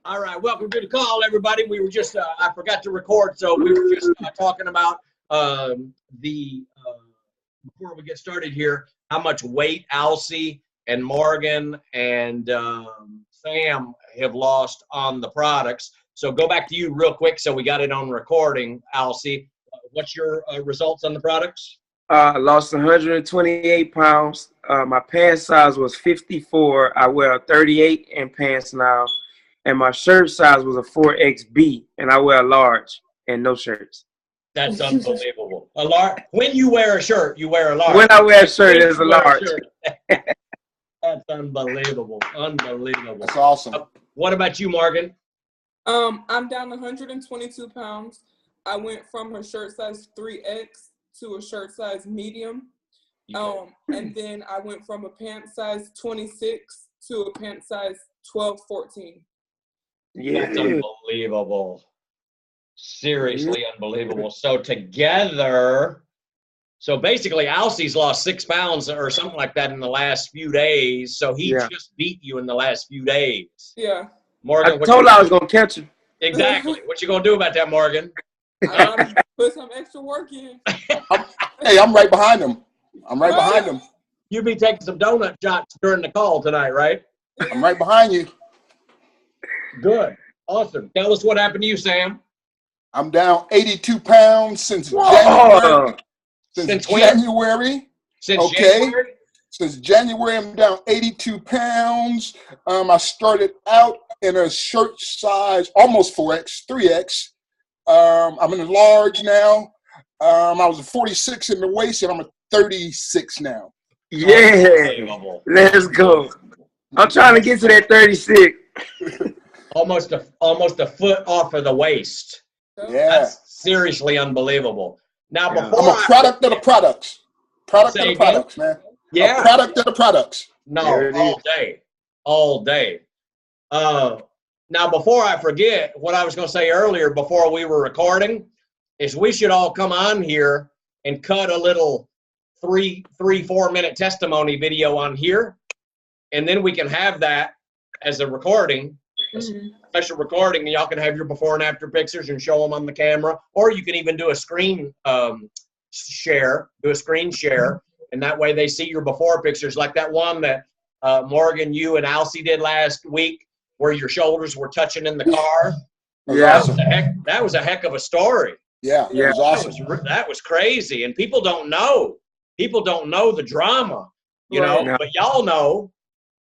All right, welcome to the call, everybody. We were just, I forgot to record, so we were just talking about before we get started here, how much weight Alcee and Morgan and Sam have lost on the products. So go back to you real quick so we got it on recording, Alcee. What's your results on the products? I lost 128 pounds. My pant size was 54. I wear a 38 in pants now. And my shirt size was a 4XB, and I wear a large and no shirts. That's unbelievable. A large. When you wear a shirt, you wear a large. When I wear a shirt, it's a large. That's unbelievable. Unbelievable. That's awesome. What about you, Morgan? I'm down 122 pounds. I went from a shirt size 3X to a shirt size medium. And then I went from a pant size 26 to a pant size 12, 14. Yeah. That's unbelievable. Seriously unbelievable. So together, so basically Alcee's lost 6 pounds or something like that in the last few days. So he just beat you in the last few days. Yeah. Morgan, I told her I was going to catch him. Exactly. What you going to do about that, Morgan? Put some extra work in. Hey, I'm right behind him. I'm right behind him. You'll be taking some donut shots during the call tonight, right? I'm right behind you. Good. Awesome. Tell us what happened to you, Sam. I'm down 82 pounds since Whoa. January. When? January. Since Okay. January? Since January, I'm down 82 pounds. I started out in a shirt size, almost 4X, 3X. I'm in a large now. I was a 46 in the waist, and I'm a 36 now. Yeah. Let's go. I'm trying to get to that 36. Almost a foot off of the waist. Yeah. That's seriously unbelievable. Now, before I'm a product of the products. Product of the products, man. Yeah. A product of the products. No, all day. All day. Now, before I forget, what I was going to say earlier before we were recording is we should all come on here and cut a little 4 minute testimony video on here. And then we can have that as a recording, a special recording, and y'all can have your before and after pictures and show them on the camera. Or you can even do a screen share, and that way they see your before pictures, like that one that Morgan, you, and Alcee did last week, where your shoulders were touching in the car. Yeah. That was a heck of a story. Yeah, it was awesome. That was crazy, and people don't know. People don't know the drama, you know, but y'all know.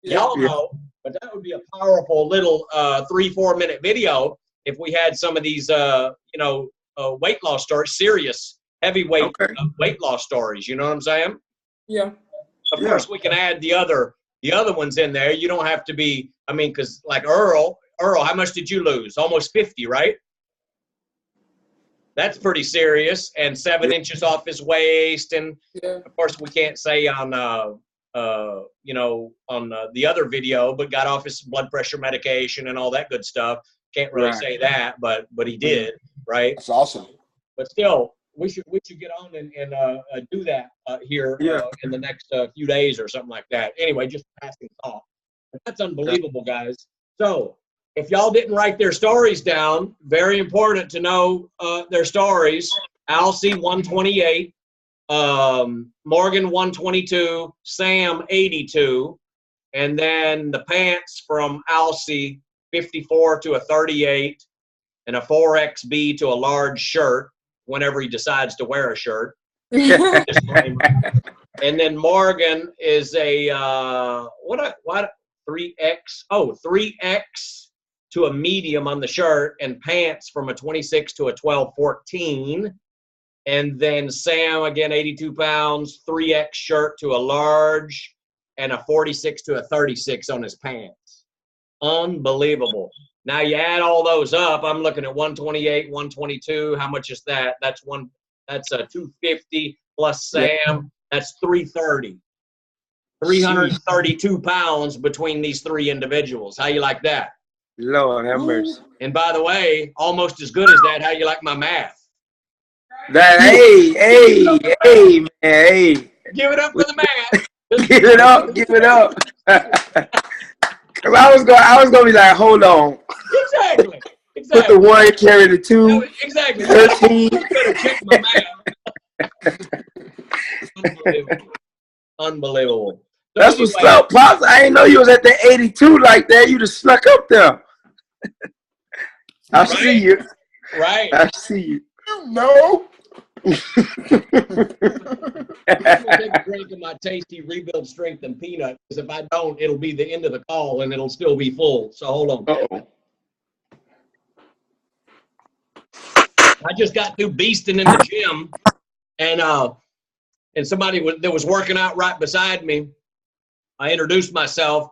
Y'all know. But that would be a powerful little 3-4 minute video if we had some of these, weight loss stories, serious, heavyweight weight loss stories. You know what I'm saying? Yeah. Of course, we can add the other ones in there. You don't have to be. I mean, because like Earl, how much did you lose? Almost 50, right? That's pretty serious. And 7 inches off his waist. And of course, we can't say on the other video, but got off his blood pressure medication and all that good stuff. Can't really say that, but he did, right? That's awesome. But still, we should get on and do that here in the next few days or something like that. Anyway, just passing thought. But that's unbelievable, guys. So if y'all didn't write their stories down, very important to know their stories. Alcee 128. Morgan 122, Sam 82, and then the pants from Alcee 54 to a 38, and a 4XB to a large shirt whenever he decides to wear a shirt. And then Morgan is a 3X? Oh, 3X to a medium on the shirt, and pants from a 26 to a 12-14. And then Sam, again, 82 pounds, 3X shirt to a large, and a 46 to a 36 on his pants. Unbelievable. Now you add all those up. I'm looking at 128, 122. How much is that? That's a 250 plus Sam. That's 330. 332 pounds between these 3 individuals. How you like that? Lord have mercy. And by the way, almost as good as that, how you like my math? Hey, man, hey. Give it up for the math. Give it up. Cause I was gonna be like, hold on. Exactly. Put the 1, carry the 2. Exactly. 13. You better check my math. Unbelievable. Unbelievable. So That's what's up, Pops. I didn't know you was at the 82 like that. You just snuck up there. I see you. Right. I see you. You know. I'm gonna take a drink of my tasty Rebuild Strength and Peanut, because if I don't, it'll be the end of the call and it'll still be full. So hold on. Uh-oh. I just got through beasting in the gym, and somebody that was working out right beside me. I introduced myself,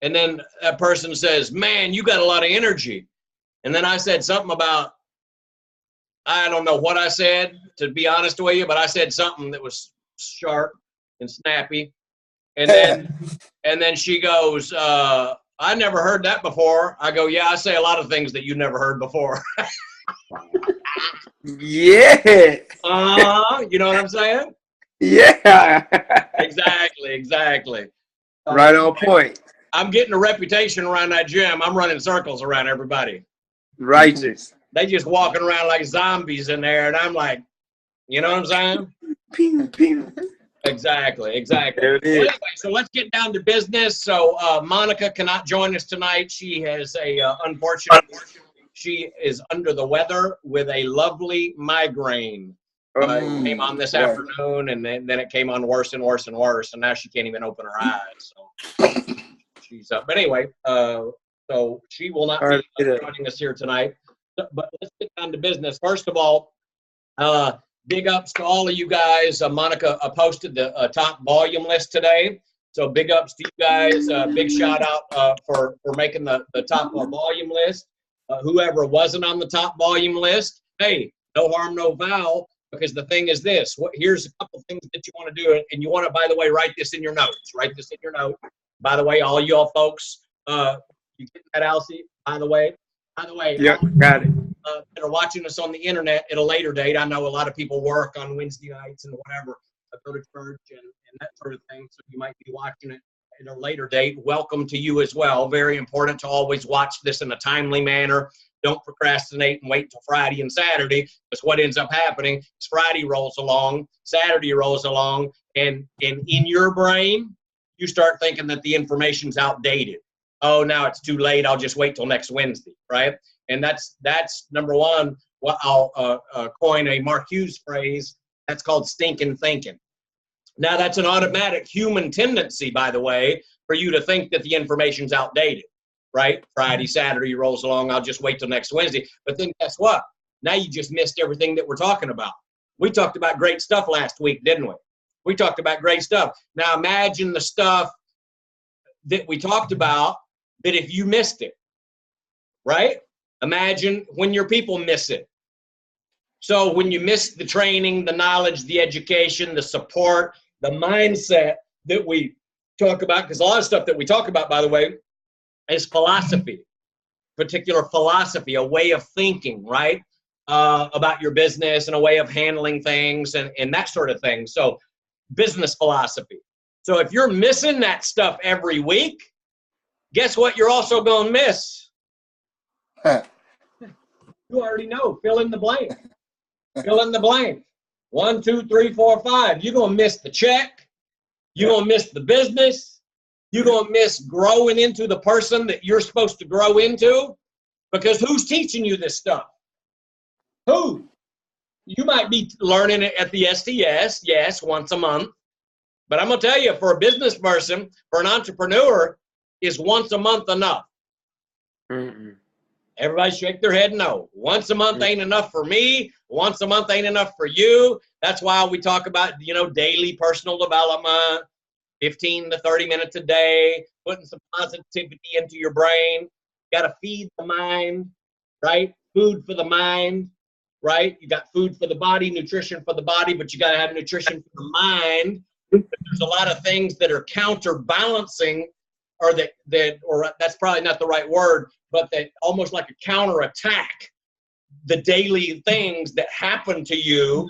and then that person says, "Man, you got a lot of energy." And then I said something about, I don't know what I said, to be honest with you, but I said something that was sharp and snappy. And then she goes, "I never heard that before." I go, "Yeah, I say a lot of things that you never heard before." Yeah. You know what I'm saying? Yeah. Exactly. Right on point. I'm getting a reputation around that gym. I'm running circles around everybody. Righteous. They just walking around like zombies in there, and I'm like, you know what I'm saying? Pew. Exactly. There it is. Well, anyway, so let's get down to business. So Monica cannot join us tonight. She has unfortunately, she is under the weather with a lovely migraine. It came on this afternoon, and then it came on worse and worse and worse, and now she can't even open her eyes. So she's up. But anyway, so she will not be joining us here tonight. But let's get down to business. First of all, big ups to all of you guys. Monica posted the top volume list today. So big ups to you guys. Big shout out for making the top volume list. Whoever wasn't on the top volume list, hey, no harm, no foul. Because the thing is this, here's a couple things that you want to do. And you want to, by the way, write this in your notes. Write this in your note. By the way, all y'all folks, you get that, Alcie? By the way, Yeah, got it. that are watching us on the internet at a later date. I know a lot of people work on Wednesday nights and whatever, go to church and that sort of thing. So you might be watching it at a later date. Welcome to you as well. Very important to always watch this in a timely manner. Don't procrastinate and wait till Friday and Saturday, because what ends up happening is Friday rolls along, Saturday rolls along, and in your brain, you start thinking that the information's outdated. Oh, now it's too late. I'll just wait till next Wednesday, right? And that's number one. Well, I'll coin a Mark Hughes phrase. That's called stinking thinking. Now, that's an automatic human tendency, by the way, for you to think that the information's outdated, right? Friday, Saturday rolls along. I'll just wait till next Wednesday. But then guess what? Now you just missed everything that we're talking about. We talked about great stuff last week, didn't we? We talked about great stuff. Now imagine the stuff that we talked about that if you missed it, right? Imagine when your people miss it. So when you miss the training, the knowledge, the education, the support, the mindset that we talk about, because a lot of stuff that we talk about, by the way, is philosophy, particular philosophy, a way of thinking, right? About your business and a way of handling things and that sort of thing. So business philosophy. So if you're missing that stuff every week, guess what you're also going to miss? You already know. Fill in the blank. Fill in the blank. 1, 2, 3, 4, 5. You're going to miss the check. You're going to miss the business. You're going to miss growing into the person that you're supposed to grow into. Because who's teaching you this stuff? Who? You might be learning it at the STS, yes, once a month. But I'm going to tell you, for a business person, for an entrepreneur, is once a month enough? Mm-mm. Everybody shake their head no. Once a month ain't enough for me. Once a month ain't enough for you. That's why we talk about, daily personal development, 15 to 30 minutes a day, putting some positivity into your brain. Got to feed the mind, right? Food for the mind, right? You got food for the body, nutrition for the body, but you got to have nutrition for the mind. There's a lot of things that are counterbalancing, or that's probably not the right word, but that almost like a counterattack the daily things that happen to you,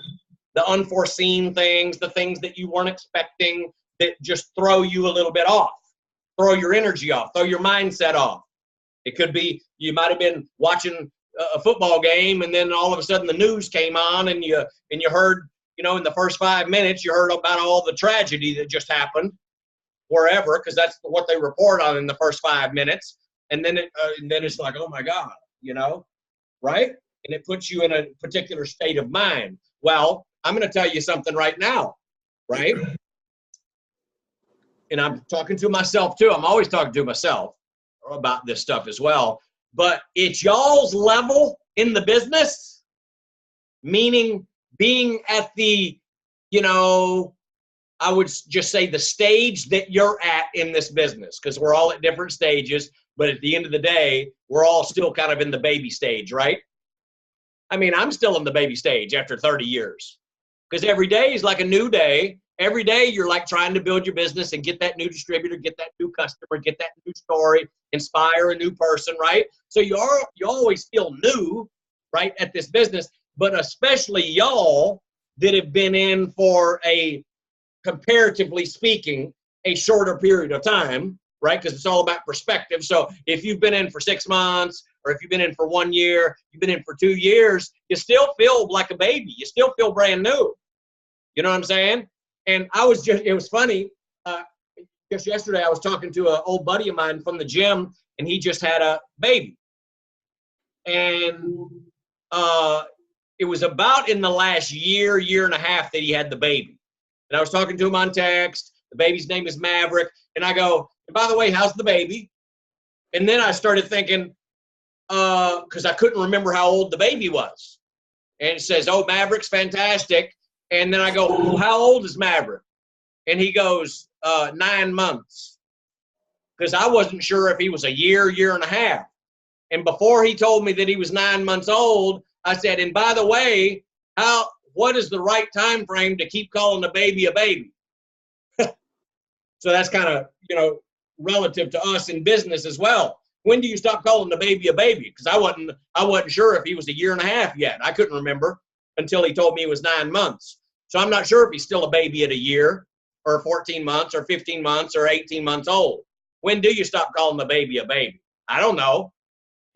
the unforeseen things, the things that you weren't expecting, that just throw you a little bit off, throw your energy off, throw your mindset off. It could be you might have been watching a football game, and then all of a sudden the news came on, and you heard, you know, in the first 5 minutes, you heard about all the tragedy that just happened wherever, because that's what they report on in the first 5 minutes, and then it's like, oh my God, you know, right? And it puts you in a particular state of mind. Well, I'm going to tell you something right now, right? And I'm talking to myself too. I'm always talking to myself about this stuff as well. But it's y'all's level in the business, meaning being at the, you know, I would just say the stage that you're at in this business, because we're all at different stages. But at the end of the day, we're all still kind of in the baby stage, right? I mean, I'm still in the baby stage after 30 years, because every day is like a new day. Every day you're like trying to build your business and get that new distributor, get that new customer, get that new story, inspire a new person, right? So you always feel new, right, at this business, but especially y'all that have been in for a, comparatively speaking, a shorter period of time, right? Because it's all about perspective. So if you've been in for 6 months, or if you've been in for 1 year, you've been in for 2 years, you still feel like a baby. You still feel brand new. You know what I'm saying? And it was funny, just yesterday I was talking to an old buddy of mine from the gym, and he just had a baby. And it was about in the last year and a half that he had the baby. And I was talking to him on text. The baby's name is Maverick. And I go, and by the way, how's the baby? And then I started thinking, because I couldn't remember how old the baby was. And it says, oh, Maverick's fantastic. And then I go, well, how old is Maverick? And he goes, 9 months. Because I wasn't sure if he was a year and a half. And before he told me that he was 9 months old, I said, and by the way, what is the right time frame to keep calling a baby a baby? So that's kind of, you know, relative to us in business as well. When do you stop calling the baby a baby? Because I wasn't sure if he was a year and a half yet. I couldn't remember until he told me he was 9 months. So I'm not sure if he's still a baby at a year, or 14 months, or 15 months, or 18 months old. When do you stop calling the baby a baby? I don't know.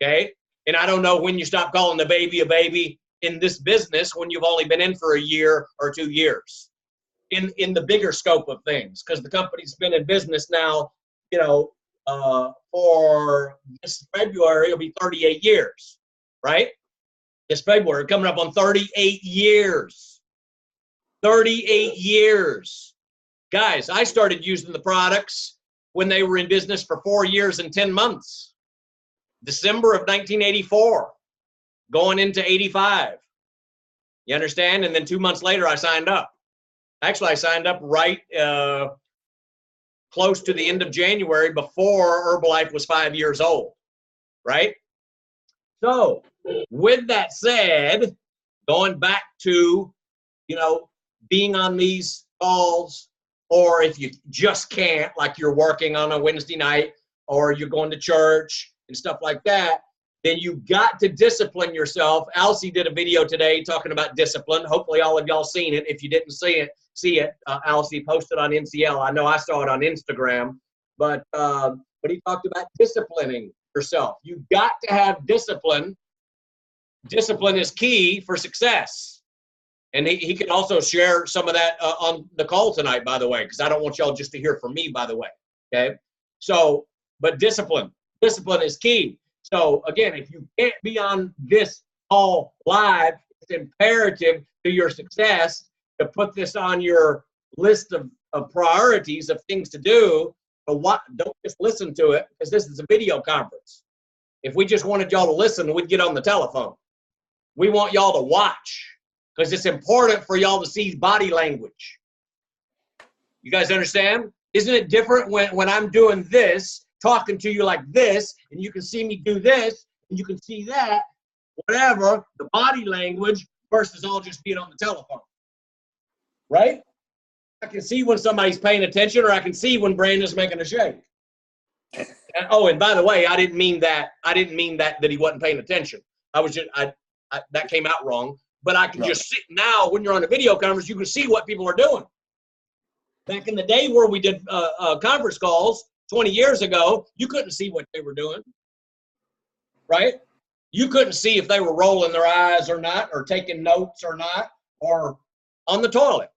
Okay? And I don't know when you stop calling the baby a baby in this business when you've only been in for a year or 2 years. In the bigger scope of things, because the company's been in business now, you know, for this February, it'll be 38 years, right? This February, coming up on 38 years. 38 years. Guys, I started using the products when they were in business for 4 years and 10 months. December of 1984, going into 85. You understand? And then 2 months later, I signed up. Actually, I signed up right close to the end of January, before Herbalife was 5 years old, right? So with that said, going back to, you know, being on these calls, or if you just can't, like you're working on a Wednesday night, or you're going to church and stuff like that, then you got to discipline yourself. Alcee did a video today talking about discipline. Hopefully all of y'all seen it. If you didn't see it, Alcee posted on NCL. I know I saw it on Instagram, but he talked about disciplining yourself. You got to have discipline. Discipline is key for success. And he can also share some of that on the call tonight, by the way, because I don't want y'all just to hear from me, by the way. Okay. So, but discipline is key. So again, if you can't be on this call live, it's imperative to your success to put this on your list of priorities of things to do. But don't just listen to it, because this is a video conference. If we just wanted y'all to listen, we'd get on the telephone. We want y'all to watch, because it's important for y'all to see body language. You guys understand? Isn't it different when I'm doing this, talking to you like this, and you can see me do this, and you can see that, whatever, the body language, versus all just being on the telephone, right? I can see when somebody's paying attention, or I can see when Brandon's making a shake. And by the way, I didn't mean that he wasn't paying attention. That came out wrong. But I can just see now, when you're on a video conference, you can see what people are doing. Back in the day where we did conference calls 20 years ago, you couldn't see what they were doing. right? You couldn't see if they were rolling their eyes or not, or taking notes or not, or on the toilet.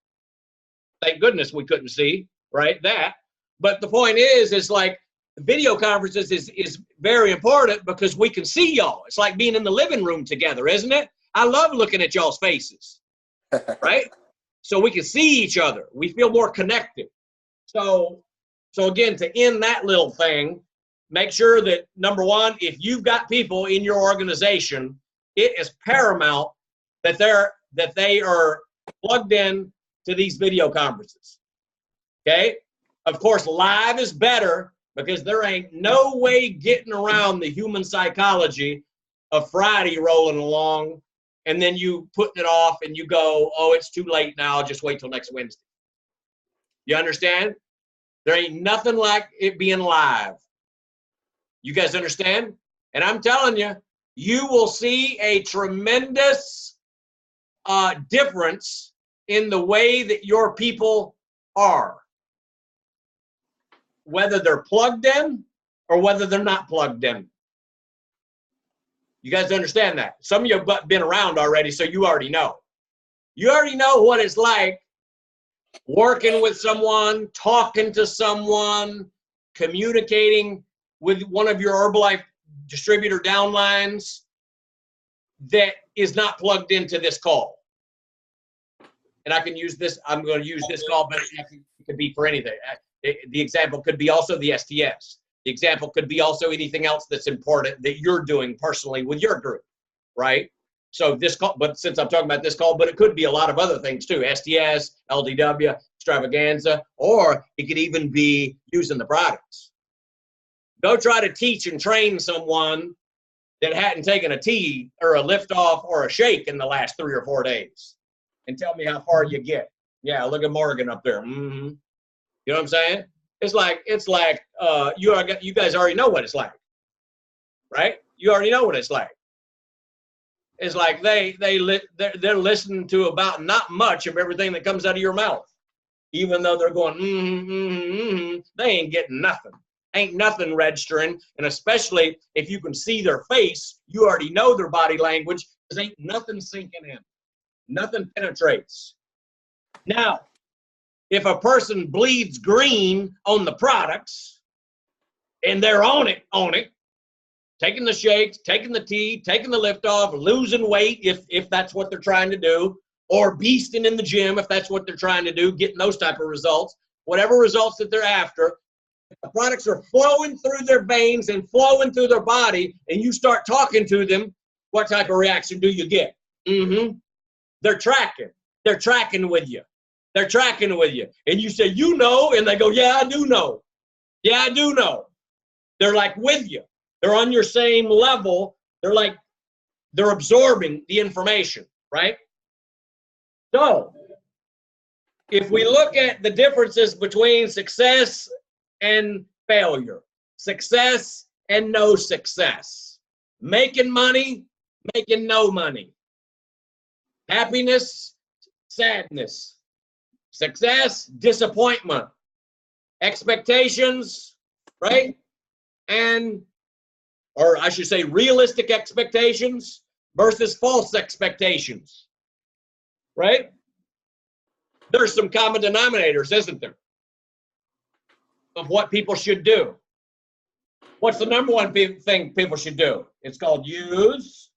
Thank goodness we couldn't see, right? That. But the point is like video conferences is very important because we can see y'all. It's like being in the living room together, isn't it? I love looking at y'all's faces, right? So we can see each other. We feel more connected. So again, to end that little thing, make sure that, number one, if you've got people in your organization, it is paramount that they are plugged in to these video conferences. Okay? Of course, live is better because there ain't no way getting around the human psychology of Friday rolling along and then you putting it off and you go, oh, it's too late now, I'll just wait till next Wednesday. You understand? There ain't nothing like it being live. You guys understand? And I'm telling you, you will see a tremendous difference in the way that your people are, whether they're plugged in or whether they're not plugged in. You guys understand that? Some of you have been around already, so you already know. You already know what it's like working with someone, talking to someone, communicating with one of your Herbalife distributor downlines that is not plugged into this call. And I can use this, I'm going to use this call, but it could be for anything. The example could be also the STS. The example could be also anything else that's important that you're doing personally with your group, right? So this call, but since I'm talking about this call, but it could be a lot of other things too, STS, LDW, extravaganza, or it could even be using the products. Go try to teach and train someone that hadn't taken a tea or a lift off or a shake in the last 3 or 4 days and tell me how far you get. Yeah, look at Morgan up there. Mm-hmm. You know what I'm saying? It's like you guys already know what it's like, right? You already know what it's like. It's like they're listening to about not much of everything that comes out of your mouth, even though they're going they ain't getting nothing. Ain't nothing registering, and especially if you can see their face, you already know their body language. Because ain't nothing sinking in, nothing penetrates. Now, if a person bleeds green on the products and they're on it, taking the shakes, taking the tea, taking the lift off, losing weight if that's what they're trying to do, or beasting in the gym if that's what they're trying to do, getting those type of results, whatever results that they're after, the products are flowing through their veins and flowing through their body, and you start talking to them, what type of reaction do you get? They're tracking. They're tracking with you. They're tracking with you. And you say, you know, and they go, yeah, I do know. Yeah, I do know. They're like with you. They're on your same level. They're absorbing the information, right? So, if we look at the differences between success and failure, success and no success, making money, making no money, happiness, sadness, success, disappointment, expectations, right? Or I should say realistic expectations versus false expectations, right? There's some common denominators, isn't there, of what people should do. What's the number one thing people should do? It's called use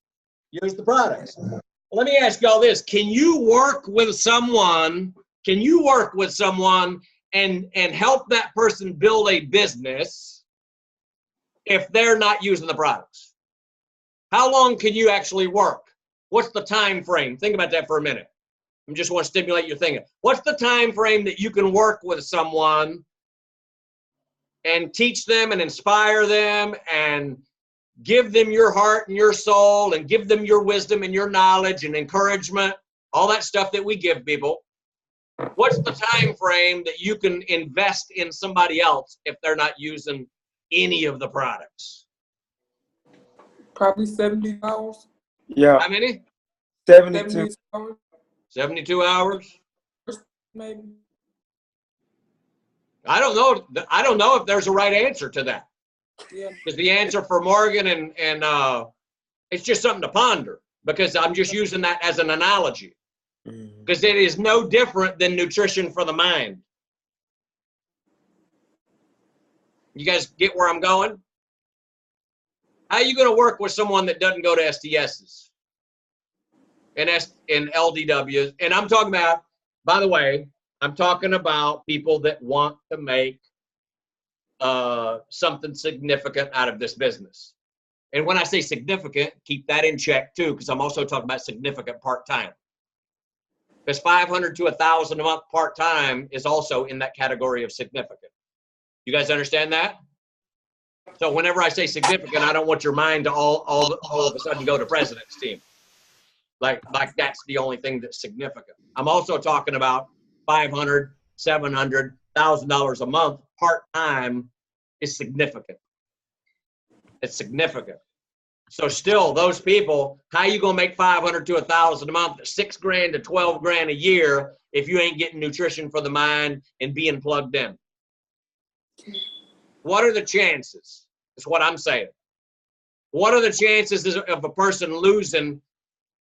the products. Well, let me ask y'all this. Can you work with someone and help that person build a business if they're not using the products? How long can you actually work? What's the time frame? Think about that for a minute. I just want to stimulate your thinking. What's the time frame that you can work with someone and teach them and inspire them and give them your heart and your soul and give them your wisdom and your knowledge and encouragement, all that stuff that we give people? What's the time frame that you can invest in somebody else if they're not using any of the products? Probably 70 hours. Yeah. How many? 72. 72 hours? Maybe. I don't know if there's a right answer to that. Yeah. Is the answer for Morgan, and it's just something to ponder, because I'm just using that as an analogy, because it is no different than nutrition for the mind. You guys get where I'm going? How are you going to work with someone that doesn't go to STSs and LDWs? And I'm talking about, by the way, I'm talking about people that want to make something significant out of this business. And when I say significant, keep that in check too, because I'm also talking about significant part-time. Because 500 to 1,000 a month part-time is also in that category of significant. You guys understand that? So whenever I say significant, I don't want your mind to all of a sudden go to president's team. Like that's the only thing that's significant. I'm also talking about $500, $700, $1,000 a month part-time is significant. It's significant. So still, those people, how you gonna make 500 to 1,000 a month, $6,000 to 12,000 a year if you ain't getting nutrition for the mind and being plugged in? What are the chances? Is what I'm saying. What are the chances of a person losing,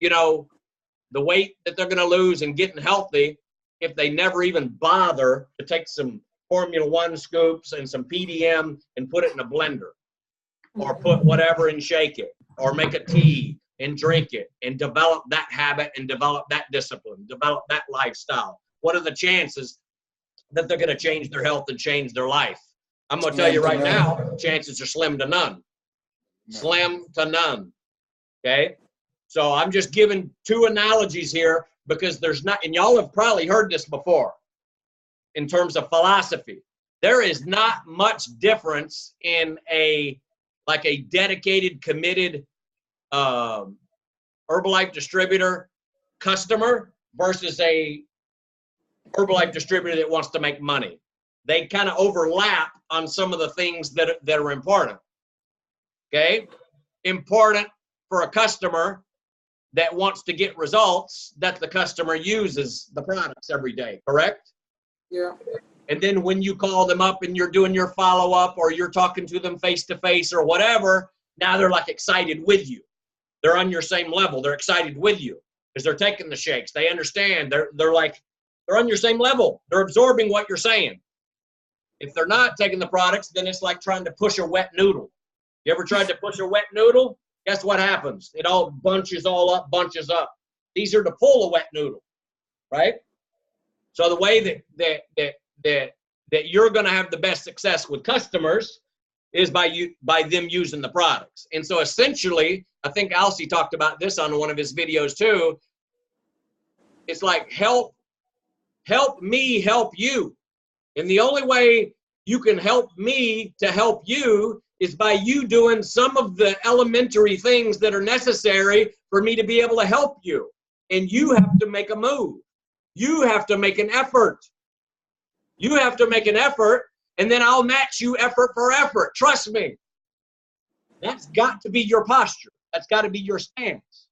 you know, the weight that they're gonna lose and getting healthy if they never even bother to take some Formula One scoops and some PDM and put it in a blender, or put whatever and shake it, or make a tea and drink it, and develop that habit and develop that discipline, develop that lifestyle? What are the chances that they're going to change their health and change their life? I'm going to tell you right now, chances are slim to none. Slim to none. Okay? So I'm just giving two analogies here, because there's not, and y'all have probably heard this before, in terms of philosophy. There is not much difference in a dedicated, committed Herbalife distributor customer versus a Herbalife distributor that wants to make money. They kind of overlap on some of the things that are important. Okay? Important for a customer that wants to get results, that the customer uses the products every day, correct? Yeah. And then when you call them up and you're doing your follow-up, or you're talking to them face-to-face or whatever, now they're like excited with you. They're on your same level. They're excited with you because they're taking the shakes. They understand. They're on your same level. They're absorbing what you're saying. If they're not taking the products, then it's like trying to push a wet noodle. You ever tried to push a wet noodle? Guess what happens? It all bunches up. These are to pull a wet noodle, right? So the way that you're going to have the best success with customers is by them using the products. And so essentially, I think Alcy talked about this on one of his videos too. It's like help me help you. And the only way you can help me to help you is by you doing some of the elementary things that are necessary for me to be able to help you. And you have to make a move. You have to make an effort. You have to make an effort, and then I'll match you effort for effort. Trust me. That's got to be your posture. That's got to be your stance.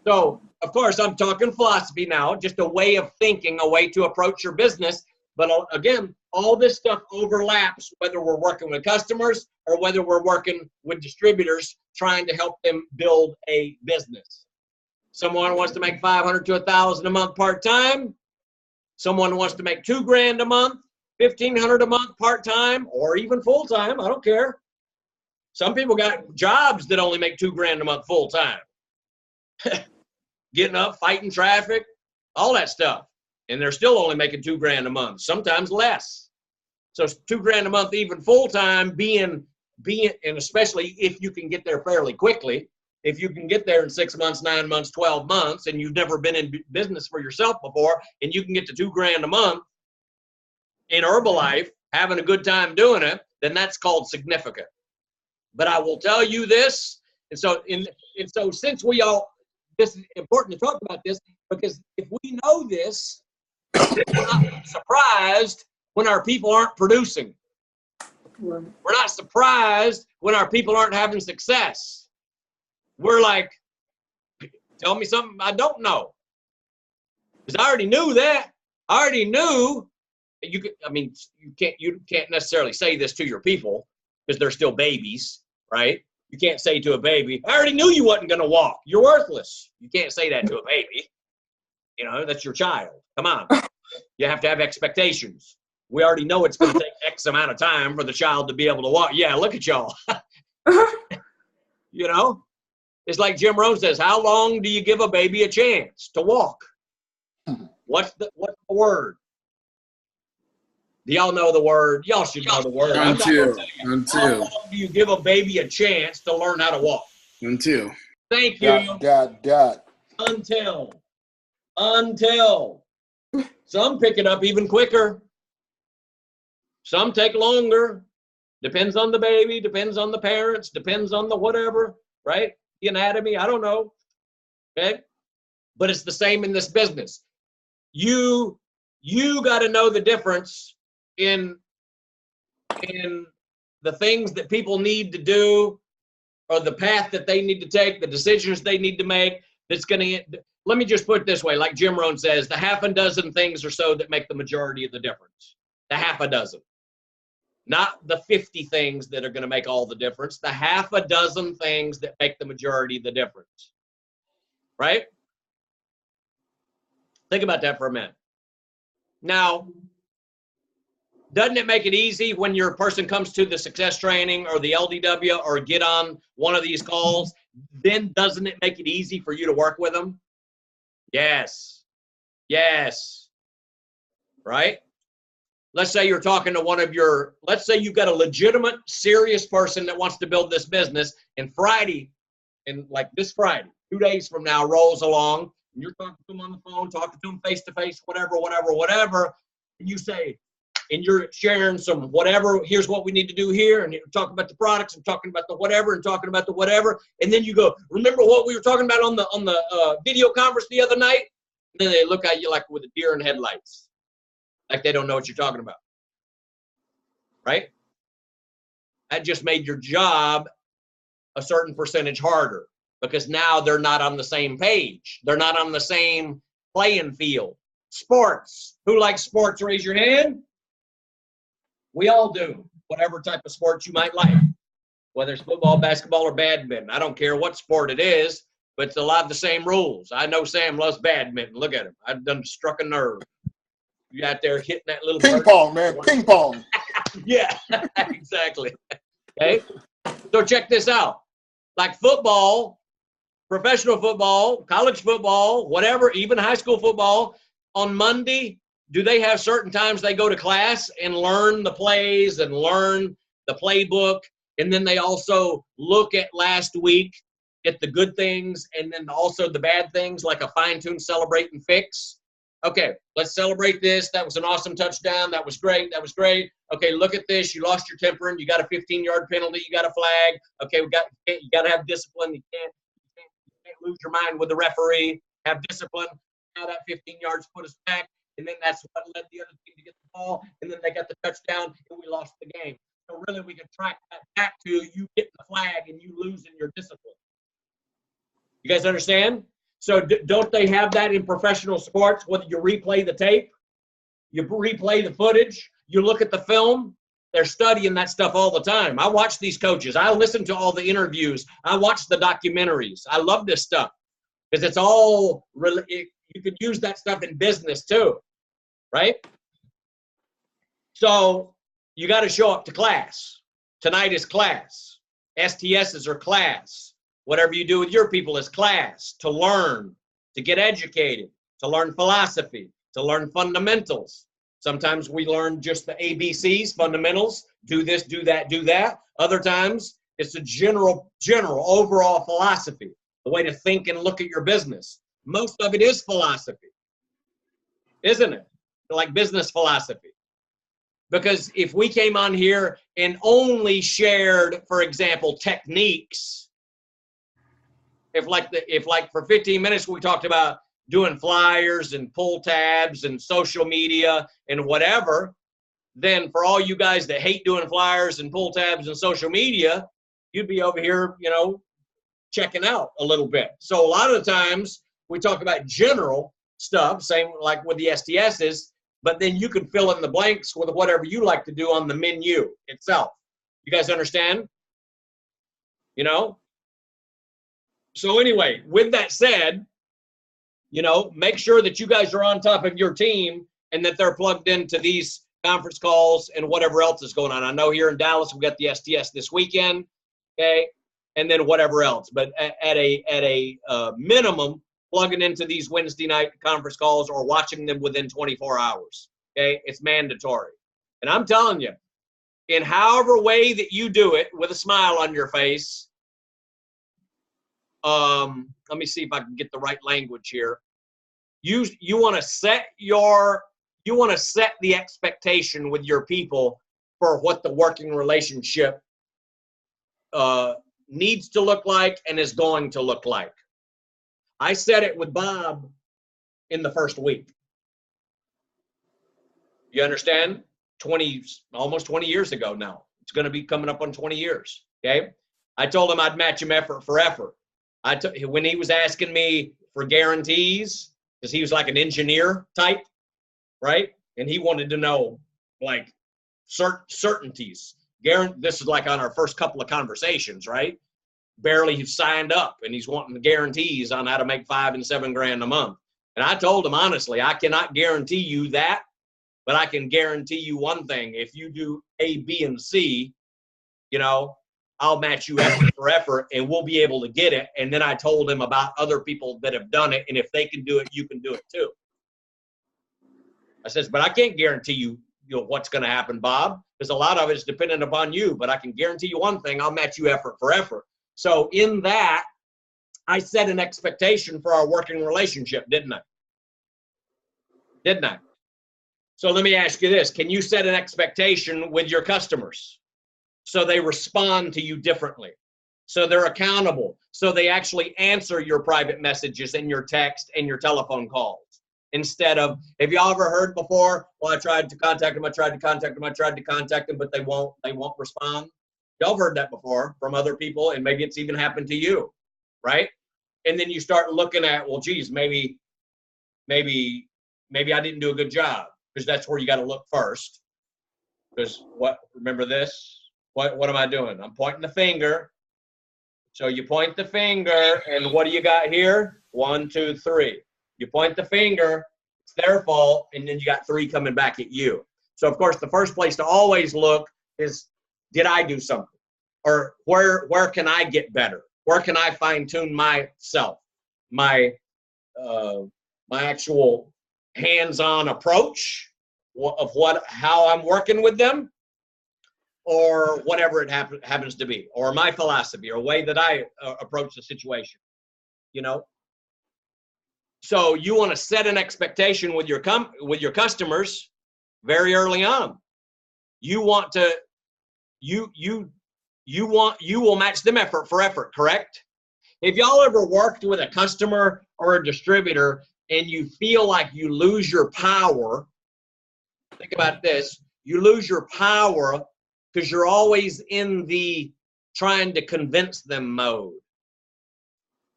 So, of course, I'm talking philosophy now, just a way of thinking, a way to approach your business. But again, all this stuff overlaps, whether we're working with customers or whether we're working with distributors trying to help them build a business. Someone wants to make 500 to 1,000 a month part-time. Someone wants to make $2,000 a month, 1,500 a month part-time, or even full-time. I don't care. Some people got jobs that only make $2,000 a month full-time. Getting up, fighting traffic, all that stuff. And they're still only making $2,000 a month, sometimes less. So $2,000 a month, even full-time, being, and especially if you can get there fairly quickly. If you can get there in 6 months, 9 months, 12 months, and you've never been in business for yourself before, and you can get to $2,000 a month in Herbalife, having a good time doing it, then that's called significant. But I will tell you this, and so since this is important to talk about this, because if we know this, we're not surprised when our people aren't producing. We're not surprised when our people aren't having success. We're like, tell me something I don't know. Because I already knew that. I already knew that you can't necessarily say this to your people, because they're still babies, right? You can't say to a baby, I already knew you wasn't going to walk. You're worthless. You can't say that to a baby. You know, that's your child. Come on. You have to have expectations. We already know it's going to take X amount of time for the child to be able to walk. Yeah, look at y'all. You know, it's like Jim Rohn says, how long do you give a baby a chance to walk? What's the word? Do y'all know the word? Y'all should know the word. Until. How long do you give a baby a chance to learn how to walk? Until. Thank you. Until. Some pick it up even quicker. Some take longer. Depends on the baby, depends on the parents, depends on the whatever, right? The anatomy, I don't know. Okay? But it's the same in this business. You got to know the difference in the things that people need to do, or the path that they need to take, the decisions they need to make. That's going to, let me just put it this way, like Jim Rohn says, the half a dozen things or so that make the majority of the difference. The half a dozen. Not the 50 things that are going to make all the difference. The half a dozen things that make the majority of the difference. Right? Think about that for a minute. Now, doesn't it make it easy when your person comes to the success training or the LDW or get on one of these calls? Then doesn't it make it easy for you to work with them? Yes. Yes. Right? Let's say you're talking to one of your, let's say you've got a legitimate, serious person that wants to build this business, and Friday, and like this Friday, 2 days from now, rolls along, and you're talking to them on the phone, talking to them face-to-face, whatever, and you say, and you're sharing some whatever, here's what we need to do here, and you're talking about the products, and talking about the whatever, and talking about the whatever, and then you go, remember what we were talking about on the video conference the other night? And then they look at you like with a deer in headlights. Like they don't know what you're talking about, right? That just made your job a certain percentage harder because now they're not on the same page. They're not on the same playing field. Sports. Who likes sports? Raise your hand. We all do, whatever type of sports you might like, whether it's football, basketball, or badminton. I don't care what sport it is, but it's a lot of the same rules. I know Sam loves badminton. Look at him. I've done struck a nerve. You out there hitting that little ping pong, man. Ping pong. Yeah, exactly. Okay. So check this out. Like football, professional football, college football, whatever, even high school football, on Monday, do they have certain times they go to class and learn the plays and learn the playbook? And then they also look at last week at the good things and then also the bad things, like a fine-tune celebrate and fix. Okay, let's celebrate this. That was an awesome touchdown. That was great. That was great. Okay, look at this. You lost your temper and you got a 15-yard penalty. You got a flag. Okay, you got to have discipline. You can't lose your mind with the referee. Have discipline. Now that 15 yards put us back, and then that's what led the other team to get the ball, and then they got the touchdown, and we lost the game. So really, we can track that back to you getting the flag and you losing your discipline. You guys understand? So don't they have that in professional sports? Whether you replay the tape, you replay the footage, you look at the film, they're studying that stuff all the time. I watch these coaches. I listen to all the interviews. I watch the documentaries. I love this stuff because it's all really, you could use that stuff in business too, right? So you got to show up to class. Tonight is class. STSs are class. Whatever you do with your people is class, to learn, to get educated, to learn philosophy, to learn fundamentals. Sometimes we learn just the ABCs, fundamentals, do this, do that, do that. Other times it's a general overall philosophy, the way to think and look at your business. Most of it is philosophy, isn't it? Like business philosophy. Because if we came on here and only shared, for example, techniques, if like for 15 minutes we talked about doing flyers and pull tabs and social media and whatever, then for all you guys that hate doing flyers and pull tabs and social media, you'd be over here, checking out a little bit. So a lot of the times we talk about general stuff, same like with the STSs, but then you can fill in the blanks with whatever you like to do on the menu itself. You guys understand? You know? So anyway, with that said, you know, make sure that you guys are on top of your team and that they're plugged into these conference calls and whatever else is going on. I know here in Dallas, we got the STS this weekend, okay? And then whatever else. But at a minimum, plugging into these Wednesday night conference calls or watching them within 24 hours, okay? It's mandatory. And I'm telling you, in however way that you do it with a smile on your face, let me see if I can get the right language here. You want to set the expectation with your people for what the working relationship needs to look like and is going to look like. I said it with Bob in the first week. You understand? Almost 20 years ago now. It's going to be coming up on 20 years. Okay. I told him I'd match him effort for effort. When he was asking me for guarantees, because he was like an engineer type, right? And he wanted to know like certainties. This is like on our first couple of conversations, right? Barely he's signed up and he's wanting the guarantees on how to make $5,000 and $7,000 a month. And I told him honestly, I cannot guarantee you that, but I can guarantee you one thing. If you do A, B, and C, you know, I'll match you effort for effort and we'll be able to get it. And then I told him about other people that have done it. And if they can do it, you can do it too. I says, but I can't guarantee you, what's going to happen, Bob, because a lot of it is dependent upon you. But I can guarantee you one thing, I'll match you effort for effort. So in that, I set an expectation for our working relationship, didn't I? Didn't I? So let me ask you this. Can you set an expectation with your customers so they respond to you differently, so they're accountable, so they actually answer your private messages and your text and your telephone calls? Instead of, have y'all ever heard before, well, I tried to contact them, but they won't respond? Y'all have heard that before from other people, and maybe it's even happened to you, right? And then you start looking at, well, geez, maybe I didn't do a good job, because that's where you got to look first. Because remember this? What am I doing? I'm pointing the finger. So you point the finger, and what do you got here? 1, 2, 3. You point the finger, it's their fault, and then you got 3 coming back at you. So, of course, the first place to always look is, did I do something? Or where can I get better? Where can I fine-tune myself? My actual hands-on approach of how I'm working with them, or whatever it happens to be, or my philosophy, or way that I approach the situation, you know? So you want to set an expectation with your customers very early on. You want to, you will match them effort for effort, correct? If y'all ever worked with a customer or a distributor and you feel like you lose your power, think about this, you lose your power because you're always in the trying to convince them mode.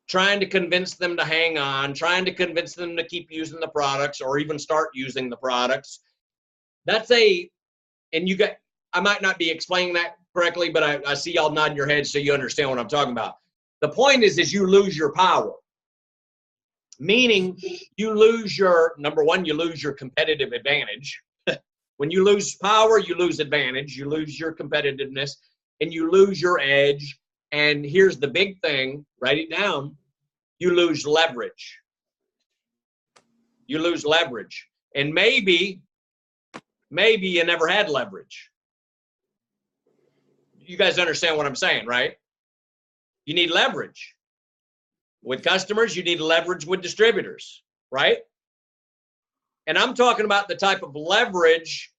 Trying to convince them to hang on, trying to convince them to keep using the products or even start using the products. I might not be explaining that correctly, but I see y'all nodding your heads so you understand what I'm talking about. The point is you lose your power. Meaning you lose number one, you lose your competitive advantage. When you lose power, you lose advantage, you lose your competitiveness, and you lose your edge. And here's the big thing, write it down, you lose leverage. You lose leverage. And maybe you never had leverage. You guys understand what I'm saying, right? You need leverage. With customers, you need leverage with distributors, right? And I'm talking about the type of leverage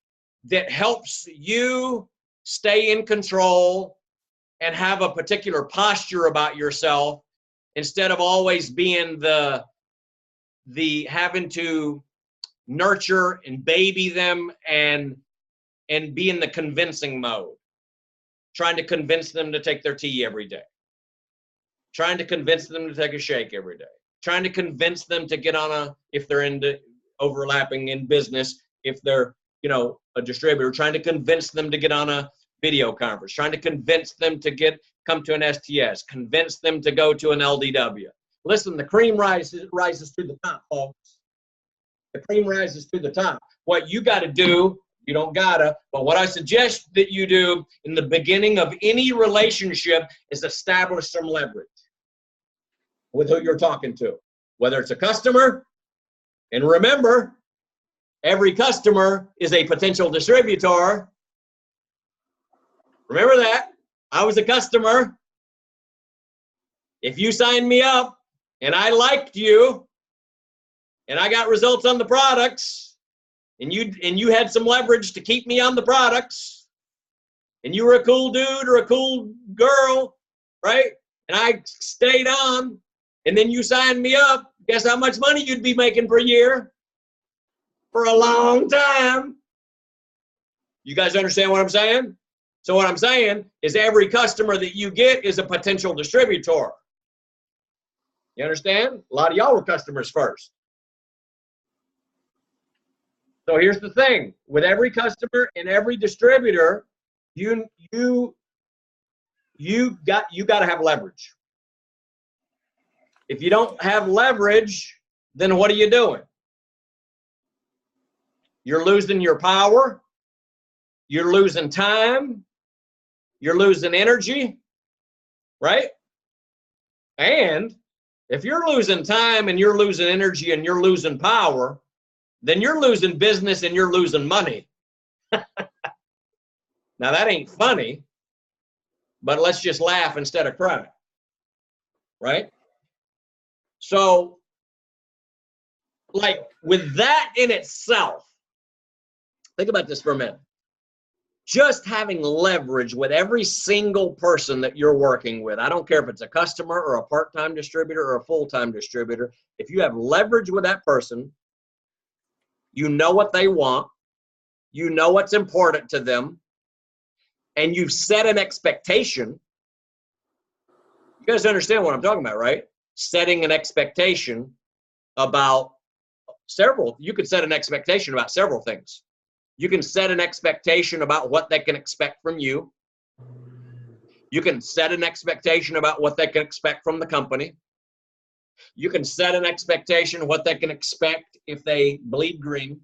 that helps you stay in control and have a particular posture about yourself instead of always being the having to nurture and baby them and be in the convincing mode. Trying to convince them to take their tea every day. Trying to convince them to take a shake every day. Trying to convince them to get on if they're into overlapping in business, if they're, a distributor, trying to convince them to get on a video conference, trying to convince them to come to an STS, convince them to go to an LDW. Listen, the cream rises to the top, folks. The cream rises to the top. What you got to do, you don't gotta, but what I suggest that you do in the beginning of any relationship is establish some leverage with who you're talking to, whether it's a customer. And remember, every customer is a potential distributor. Remember that. I was a customer. If you signed me up and I liked you and I got results on the products and you had some leverage to keep me on the products and you were a cool dude or a cool girl, right? And I stayed on and then you signed me up, guess how much money you'd be making per year? For a long time. You guys understand what I'm saying? So what I'm saying is every customer that you get is a potential distributor. You understand? A lot of y'all were customers first. So here's the thing. With every customer and every distributor, you got to have leverage. If you don't have leverage, then what are you doing? You're losing your power. You're losing time. You're losing energy, right? And if you're losing time and you're losing energy and you're losing power, then you're losing business and you're losing money. Now that ain't funny, but let's just laugh instead of cry, right? So, like with that in itself, think about this for a minute. Just having leverage with every single person that you're working with, I don't care if it's a customer or a part-time distributor or a full-time distributor, if you have leverage with that person, you know what they want, you know what's important to them, and you've set an expectation. You guys understand what I'm talking about, right? Setting an expectation about you could set an expectation about several things. You can set an expectation about what they can expect from you. You can set an expectation about what they can expect from the company. You can set an expectation of what they can expect if they bleed green.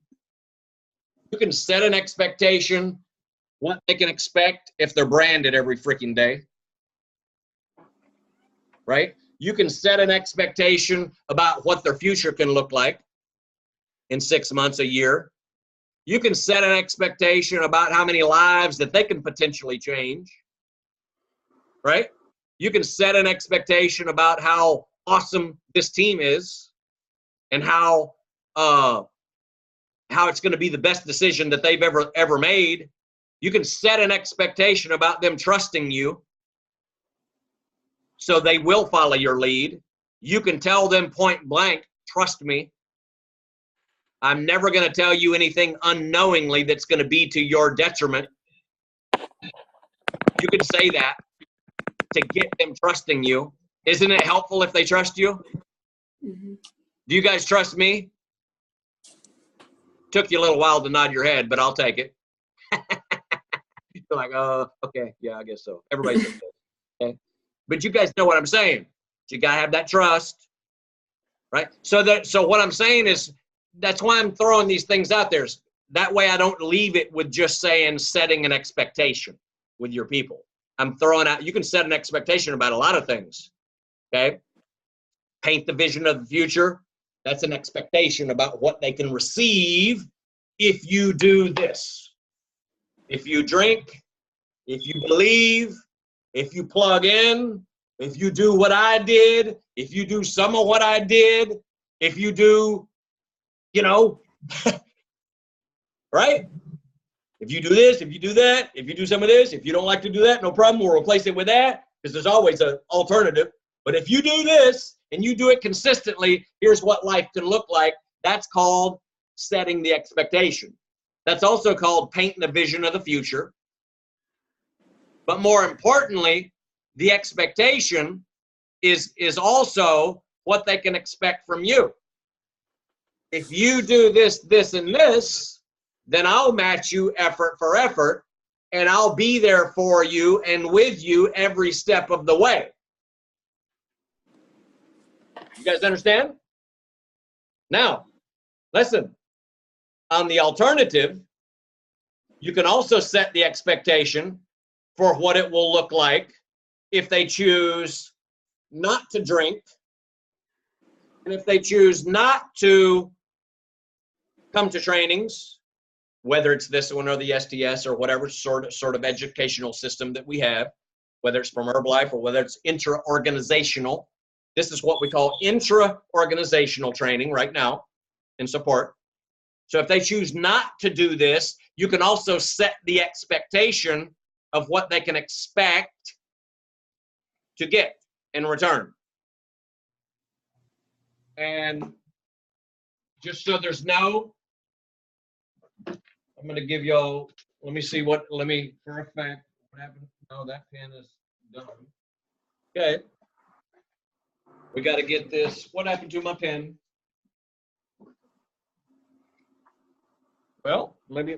You can set an expectation what they can expect if they're branded every freaking day. Right? You can set an expectation about what their future can look like in 6 months, a year. You can set an expectation about how many lives that they can potentially change, right? You can set an expectation about how awesome this team is and how it's going to be the best decision that they've ever made. You can set an expectation about them trusting you so they will follow your lead. You can tell them point blank, trust me. I'm never going to tell you anything unknowingly that's going to be to your detriment. You can say that to get them trusting you. Isn't it helpful if they trust you? Mm-hmm. Do you guys trust me? Took you a little while to nod your head, but I'll take it. You're like, okay, yeah, I guess so. Everybody says that. Okay? But you guys know what I'm saying. You got to have that trust, right? So what I'm saying is, that's why I'm throwing these things out there. That way I don't leave it with just saying setting an expectation with your people. I'm throwing out, you can set an expectation about a lot of things, okay? Paint the vision of the future. That's an expectation about what they can receive if you do this. If you drink, if you believe, if you plug in, if you do what I did, if you do some of what I did, if you do, right? If you do this, if you do that, if you do some of this, if you don't like to do that, no problem. We'll replace it with that because there's always an alternative. But if you do this and you do it consistently, here's what life can look like. That's called setting the expectation. That's also called painting the vision of the future. But more importantly, the expectation is also what they can expect from you. If you do this, this, and this, then I'll match you effort for effort and I'll be there for you and with you every step of the way. You guys understand? Now, listen, on the alternative, you can also set the expectation for what it will look like if they choose not to drink, and if they choose not to come to trainings, whether it's this one or the STS or whatever sort of educational system that we have, whether it's from Herbalife or whether it's intra-organizational. This is what we call intra-organizational training right now in support. So if they choose not to do this, you can also set the expectation of what they can expect to get in return. And just so there's no, I'm going to give y'all, let me for a fact, what happened? No, that pen is done. Okay. We got to get this. What happened to my pen? Well,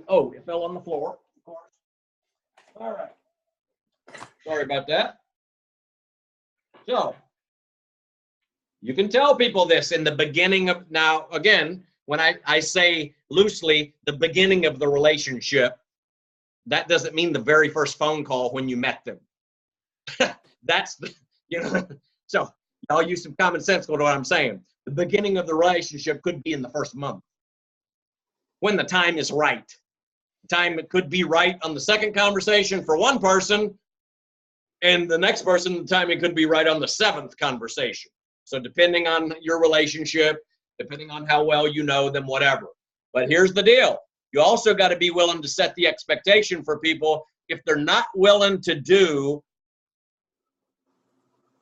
oh, it fell on the floor, of course. All right. Sorry about that. So, you can tell people this in the beginning of, now, again, when I say loosely, the beginning of the relationship, that doesn't mean the very first phone call when you met them. That's the, so y'all use some common sense to what I'm saying. The beginning of the relationship could be in the first month, when the time is right. The time it could be right on the second conversation for one person, and the next person, the time it could be right on the seventh conversation. So depending on your relationship, depending on how well you know them, whatever. But here's the deal. You also got to be willing to set the expectation for people. If they're not willing to do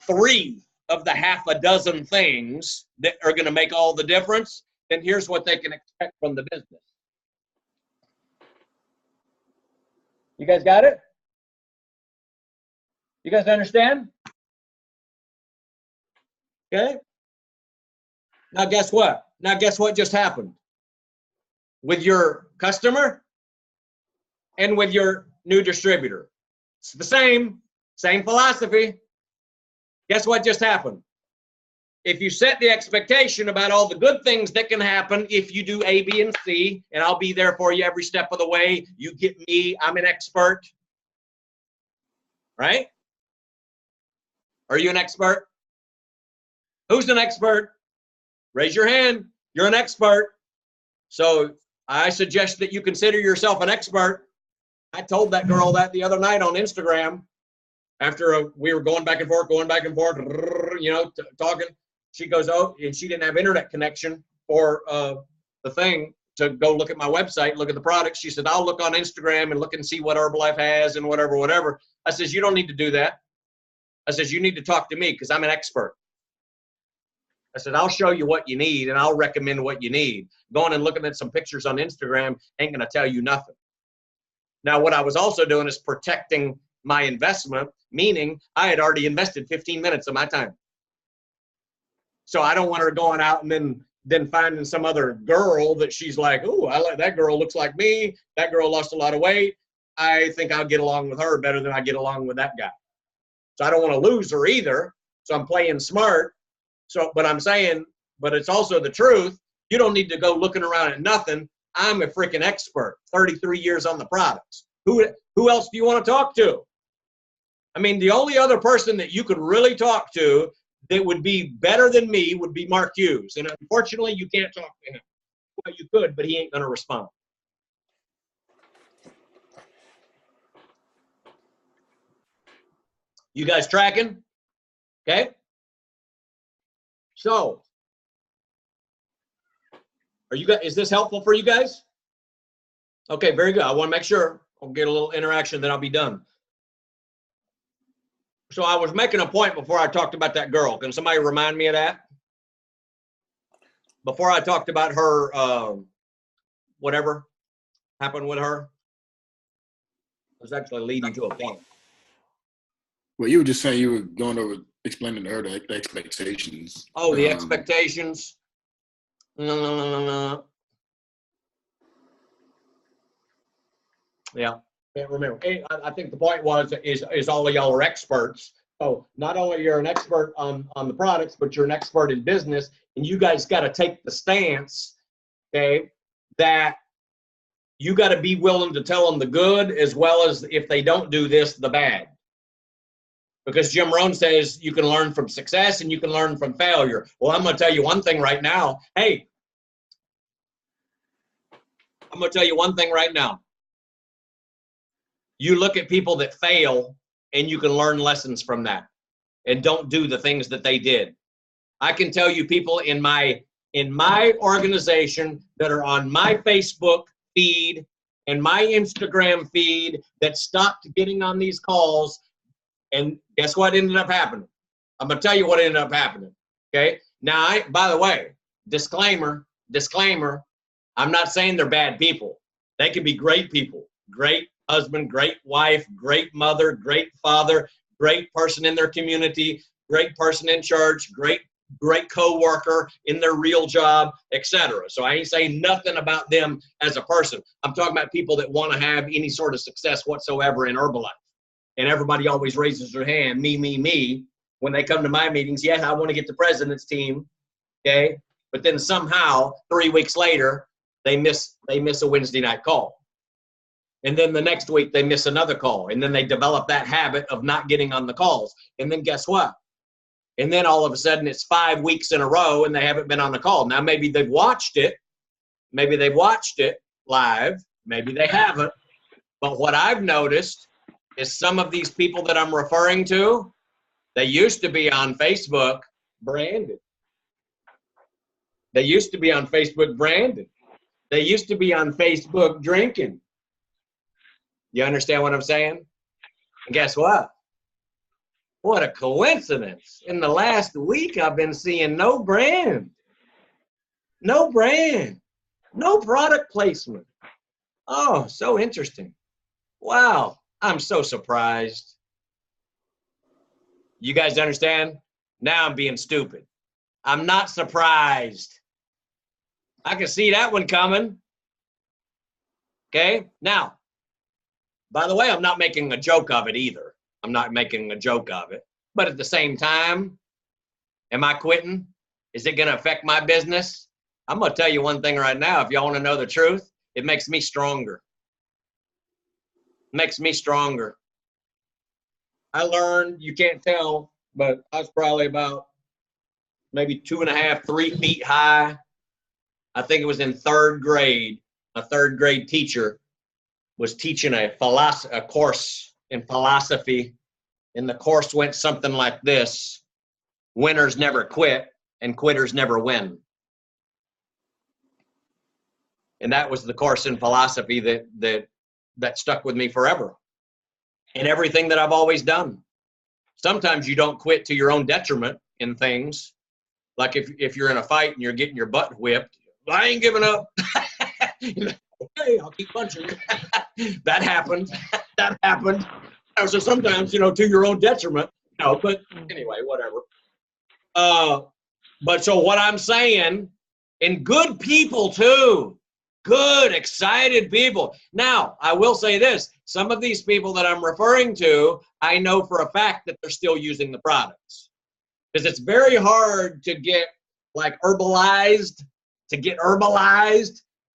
3 of the half a dozen things that are going to make all the difference, then here's what they can expect from the business. You guys got it? You guys understand? Okay. Now guess what? Now guess what just happened? With your customer and with your new distributor. It's the same philosophy. Guess what just happened? If you set the expectation about all the good things that can happen if you do A, B, and C, and I'll be there for you every step of the way, you get me, I'm an expert. Right? Are you an expert? Who's an expert? Raise your hand. You're an expert. So I suggest that you consider yourself an expert. I told that girl that the other night on Instagram after we were going back and forth, talking. She goes, oh, and she didn't have internet connection for the thing to go look at my website, look at the products. She said, I'll look on Instagram and look and see what Herbalife has and whatever. I says, you don't need to do that. I says, you need to talk to me because I'm an expert. I said, I'll show you what you need and I'll recommend what you need. Going and looking at some pictures on Instagram ain't going to tell you nothing. Now, what I was also doing is protecting my investment, meaning I had already invested 15 minutes of my time. So I don't want her going out and then finding some other girl that she's like, oh, I like that girl, looks like me. That girl lost a lot of weight. I think I'll get along with her better than I get along with that guy. So I don't want to lose her either. So I'm playing smart. So, but I'm saying, but it's also the truth. You don't need to go looking around at nothing. I'm a freaking expert, 33 years on the products. Who else do you want to talk to? I mean, the only other person that you could really talk to that would be better than me would be Mark Hughes. And unfortunately, you can't talk to him. Well, you could, but he ain't going to respond. You guys tracking? Okay. So, is this helpful for you guys? Okay, very good. I want to make sure I'll get a little interaction, then I'll be done. So I was making a point before I talked about that girl. Can somebody remind me of that? Before I talked about her, whatever happened with her, I was actually leading to a point. Well, you were just saying you were going over explaining to her the expectations. Oh, the expectations. Yeah. Can't remember. I think the point is all of y'all are experts. So not only you're an expert on the products, but you're an expert in business, and you guys got to take the stance, okay, that you got to be willing to tell them the good as well as, if they don't do this, the bad. Because Jim Rohn says you can learn from success and you can learn from failure. Well, I'm going to tell you one thing right now. Hey, I'm going to tell you one thing right now. You look at people that fail and you can learn lessons from that and don't do the things that they did. I can tell you people in my organization that are on my Facebook feed and my Instagram feed that stopped getting on these calls. And guess what ended up happening? I'm going to tell you what ended up happening. Okay. Now, by the way, disclaimer, I'm not saying they're bad people. They can be great people, great husband, great wife, great mother, great father, great person in their community, great person in church, great co-worker in their real job, etc. So I ain't saying nothing about them as a person. I'm talking about people that want to have any sort of success whatsoever in Herbalife. And everybody always raises their hand, me, when they come to my meetings. Yeah, I want to get the president's team, okay? But then somehow 3 weeks later, they miss a Wednesday night call. And then the next week they miss another call. And then they develop that habit of not getting on the calls. And then guess what? And then all of a sudden it's 5 weeks in a row and they haven't been on the call. Now maybe they've watched it. Maybe they've watched it live. Maybe they haven't. But what I've noticed is some of these people that I'm referring to, they used to be on Facebook branded. They used to be on Facebook branded. They used to be on Facebook drinking. You understand what I'm saying? And guess what? What a coincidence. In the last week, I've been seeing no brand, no product placement. Oh, so interesting. Wow, I'm so surprised. You guys understand? Now I'm being stupid. I'm not surprised. I can see that one coming. Okay, now, by the way, I'm not making a joke of it either. I'm not making a joke of it. But at the same time, am I quitting? Is it going to affect my business? I'm going to tell you one thing right now. If y'all want to know the truth, it makes me stronger. It makes me stronger. I learned, you can't tell, but I was probably about maybe 2.5, 3 feet high. I think it was in 3rd grade. A 3rd grade teacher was teaching a course in philosophy, and the course went something like this: winners never quit and quitters never win. And that was the course in philosophy that stuck with me forever, and everything that I've always done. Sometimes you don't quit to your own detriment in things. Like if you're in a fight and you're getting your butt whipped, I ain't giving up. Okay, I'll keep punching. That happened. That happened. So sometimes, to your own detriment. No, but anyway, whatever. But so what I'm saying, and good people too, good, excited people. Now, I will say this. Some of these people that I'm referring to, I know for a fact that they're still using the products. Because it's very hard to get herbalized,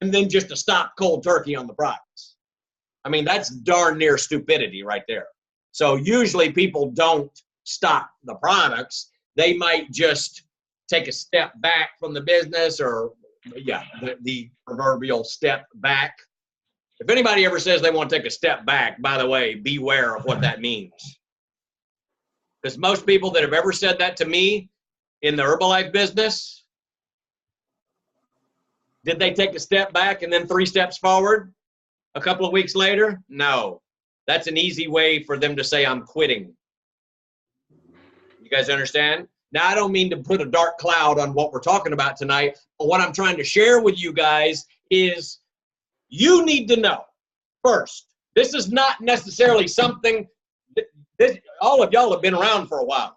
and then just to stop cold turkey on the products. I mean, that's darn near stupidity right there. So usually people don't stop the products. They might just take a step back from the business, or the proverbial step back. If anybody ever says they want to take a step back, by the way, beware of what that means. Because most people that have ever said that to me in the Herbalife business, did they take a step back and then 3 steps forward a couple of weeks later? No. That's an easy way for them to say, I'm quitting. You guys understand? Now, I don't mean to put a dark cloud on what we're talking about tonight, but what I'm trying to share with you guys is you need to know, first, this is not necessarily something, all of y'all have been around for a while.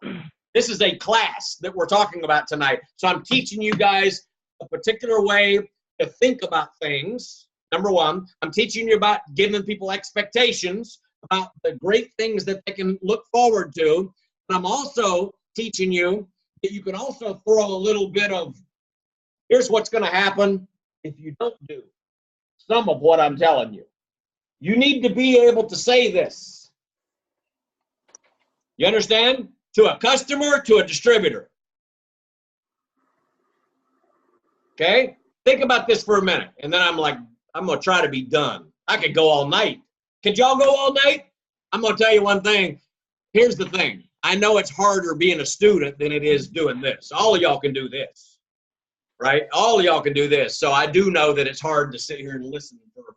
This is a class that we're talking about tonight. So I'm teaching you guys a particular way to think about things, Number one, I'm teaching you about giving people expectations about the great things that they can look forward to. And I'm also teaching you that you can also throw a little bit of, here's what's going to happen if you don't do some of what I'm telling you. You need to be able to say this. You understand? To a customer, to a distributor. Okay? Think about this for a minute. And then I'm going to try to be done. I could go all night. Could y'all go all night? I'm going to tell you one thing. Here's the thing. I know it's harder being a student than it is doing this. All of y'all can do this, right? All of y'all can do this. So I do know that it's hard to sit here and listen for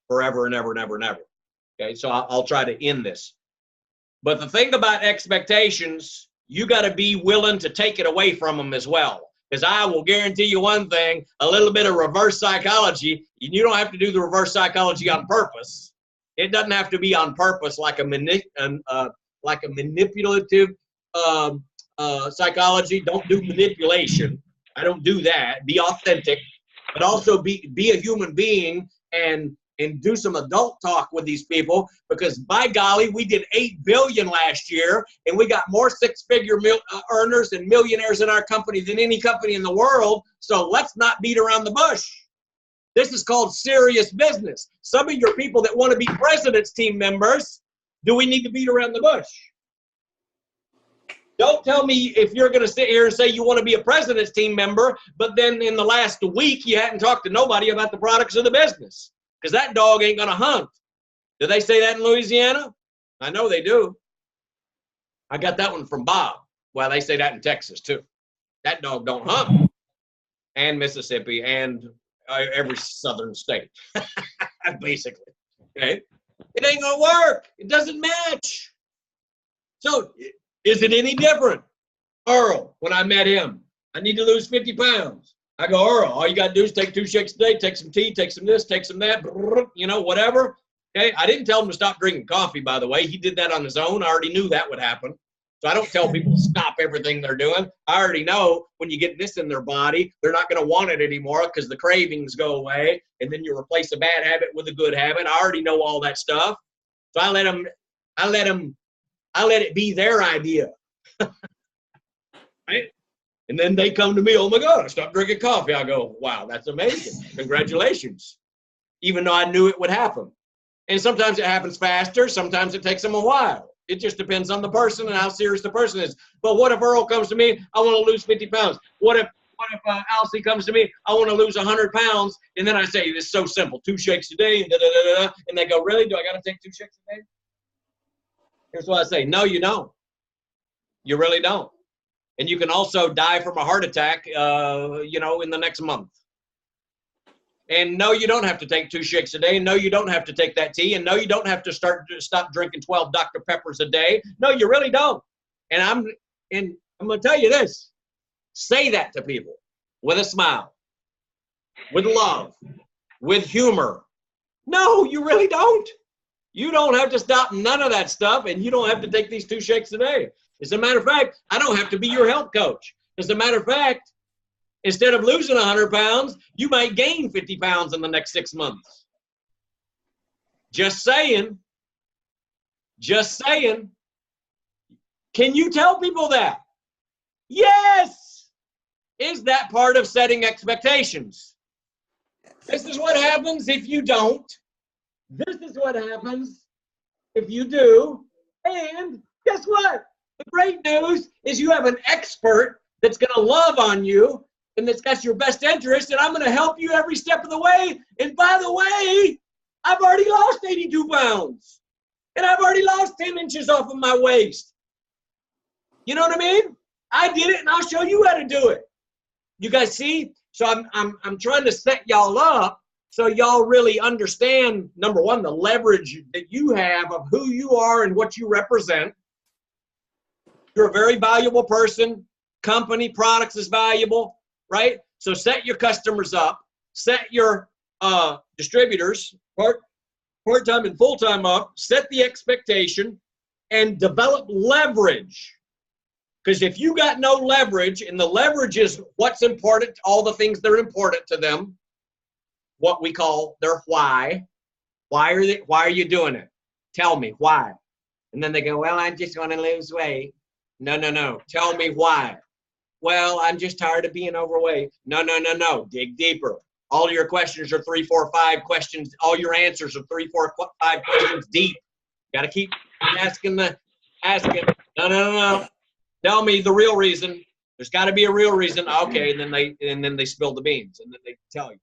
forever and ever and ever and ever. Okay, so I'll try to end this. But the thing about expectations, you got to be willing to take it away from them as well. Because I will guarantee you one thing, a little bit of reverse psychology, you don't have to do the reverse psychology on purpose. It doesn't have to be on purpose like a manipulative psychology. Don't do manipulation. I don't do that. Be authentic, but also be a human being and do some adult talk with these people, because by golly, we did $8 billion last year, and we got more six-figure earners and millionaires in our company than any company in the world. So let's not beat around the bush. This is called serious business. Some of your people that want to be president's team members, do we need to beat around the bush? Don't tell me if you're going to sit here and say you want to be a president's team member, but then in the last week you hadn't talked to nobody about the products of the business, because that dog ain't going to hunt. Do they say that in Louisiana? I know they do. I got that one from Bob. Well, they say that in Texas too. That dog don't hunt. And Mississippi and every southern state, basically. Okay? It ain't going to work. It doesn't match. So is it any different? Earl, when I met him, I need to lose 50 pounds. I go, Earl, all you got to do is take 2 shakes a day, take some tea, take some this, take some that, whatever. Okay, I didn't tell him to stop drinking coffee, by the way. He did that on his own. I already knew that would happen. So I don't tell people to stop everything they're doing. I already know when you get this in their body, they're not going to want it anymore because the cravings go away, and then you replace a bad habit with a good habit. I already know all that stuff. So I let it be their idea. Right? And then they come to me, oh my God, I stopped drinking coffee. I go, wow, that's amazing. Congratulations. Even though I knew it would happen. And sometimes it happens faster. Sometimes it takes them a while. It just depends on the person and how serious the person is. But what if Earl comes to me, I want to lose 50 pounds? What if Alcy comes to me, I want to lose 100 pounds? And then I say, it's so simple, 2 shakes a day, and they go, really? Do I got to take 2 shakes a day? Here's what I say, no, you don't. You really don't. And you can also die from a heart attack, in the next month. And no, you don't have to take 2 shakes a day. No, you don't have to take that tea. And no, you don't have to stop drinking 12 Dr. Peppers a day. No, you really don't. And I'm going to tell you this. Say that to people with a smile, with love, with humor. No, you really don't. You don't have to stop none of that stuff, and you don't have to take these 2 shakes a day. As a matter of fact, I don't have to be your health coach. As a matter of fact, instead of losing 100 pounds, you might gain 50 pounds in the next 6 months. Just saying. Just saying. Can you tell people that? Yes. Is that part of setting expectations? This is what happens if you don't. This is what happens if you do. And guess what? The great news is you have an expert that's going to love on you and that's got your best interest, and I'm going to help you every step of the way. And by the way, I've already lost 82 pounds, and I've already lost 10 inches off of my waist. You know what I mean? I did it, and I'll show you how to do it. You guys see? So I'm trying to set y'all up so y'all really understand, number one, the leverage that you have of who you are and what you represent. You're a very valuable person. Company, products is valuable, right? So set your customers up. Set your distributors, part-time and full-time up. Set the expectation and develop leverage. Because if you got no leverage, and the leverage is what's important, all the things that are important to them, what we call their why. Why are you doing it? Tell me why. And then they go, well, I just want to lose weight. No. Tell me why. Well, I'm just tired of being overweight. No. Dig deeper. All your questions are 3, 4, 5 questions. All your answers are 3, 4, 5 questions deep. Got to keep asking. No. Tell me the real reason. There's got to be a real reason. Okay, and then they spill the beans, and then they tell you.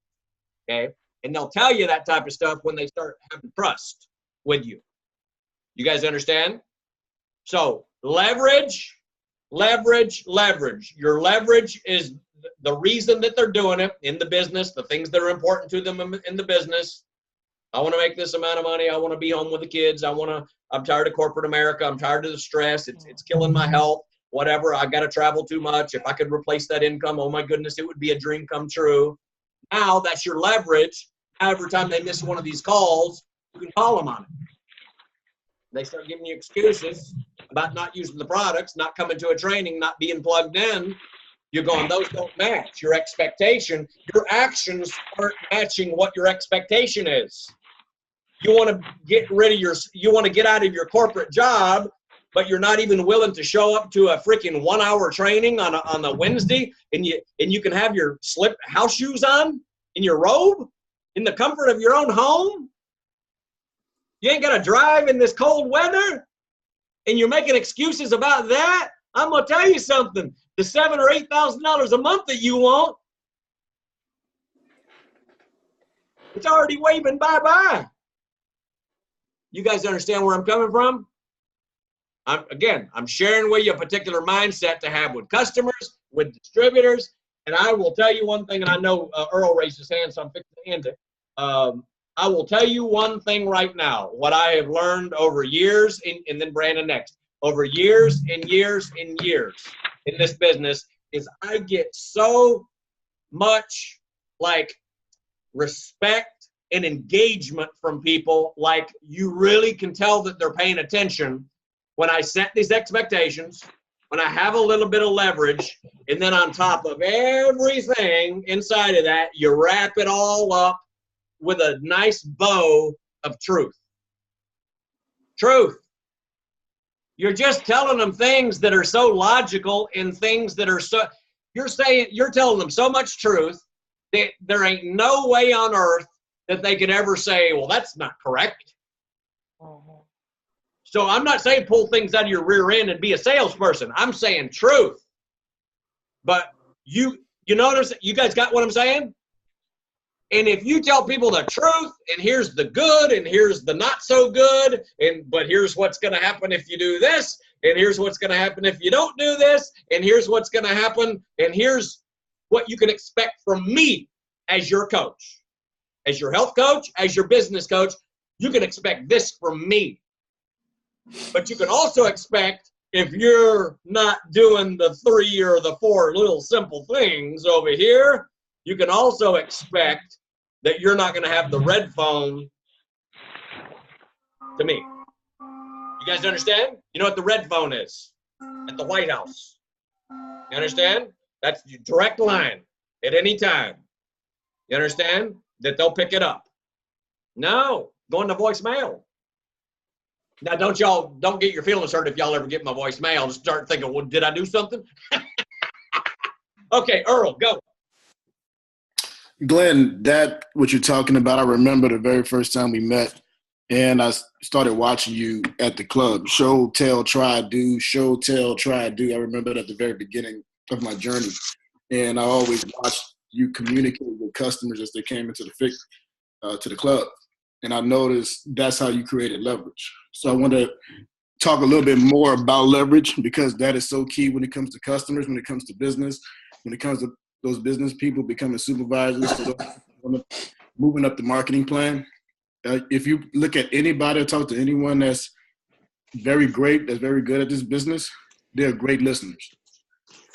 Okay, and they'll tell you that type of stuff when they start having trust with you. You guys understand? So leverage. Your leverage is the reason that they're doing it in the business, the things that are important to them in the business. I want to make this amount of money. I want to be home with the kids. I'm tired of corporate America. I'm tired of the stress. It's killing my health, whatever. I got to travel too much. If I could replace that income, oh my goodness, it would be a dream come true. Now that's your leverage. Every time they miss one of these calls, you can call them on it. They start giving you excuses about not using the products, not coming to a training, not being plugged in. You're going, those don't match your expectation. Your actions aren't matching what your expectation is. You want to get out of your corporate job, but you're not even willing to show up to a freaking 1-hour training on a Wednesday, and you can have your house shoes on in your robe in the comfort of your own home. You ain't got to drive in this cold weather, and you're making excuses about that. I'm gonna tell you something. The $7,000 or $8,000 a month that you want, it's already waving bye-bye. You guys understand where I'm coming from? I'm sharing with you a particular mindset to have with customers, with distributors, and I will tell you one thing, and I know Earl raised his hand, so I'm fixing to end it. I will tell you one thing right now, what I have learned over years, and then Brandon next, over years and years and years in this business is I get so much like respect and engagement from people, like you really can tell that they're paying attention when I set these expectations, when I have a little bit of leverage, and then on top of everything inside of that, you wrap it all up with a nice bow of truth. Truth. You're just telling them things that are so logical and things that are so, you're telling them so much truth that there ain't no way on earth that they could ever say, well, that's not correct. So I'm not saying pull things out of your rear end and be a salesperson. I'm saying truth. But you notice, you guys got what I'm saying? And if you tell people the truth, and here's the good, and here's the not so good, but here's what's going to happen if you do this, and here's what's going to happen if you don't do this, and here's what's going to happen, and here's what you can expect from me as your coach, as your health coach, as your business coach, you can expect this from me. But you can also expect, if you're not doing the 3 or the 4 little simple things over here, you can also expect that you're not going to have the red phone to me. You guys understand? You know what the red phone is at the White House. You understand? That's your direct line at any time. You understand? That they'll pick it up. No, go into voicemail. Now, don't get your feelings hurt if y'all ever get my voicemail and start thinking, well, did I do something? Okay, Earl, go. Glenn, that what you're talking about, I remember the very first time we met, and I started watching you at the club. Show, tell, try, do. Show, tell, try, do. I remember that at the very beginning of my journey, and I always watched you communicate with customers as they came into the club, and I noticed that's how you created leverage. So I want to talk a little bit more about leverage, because that is so key when it comes to customers, when it comes to business, when it comes to those business people becoming supervisors, moving up the marketing plan. If you look at anybody or talk to anyone that's very great, that's very good at this business, they're great listeners.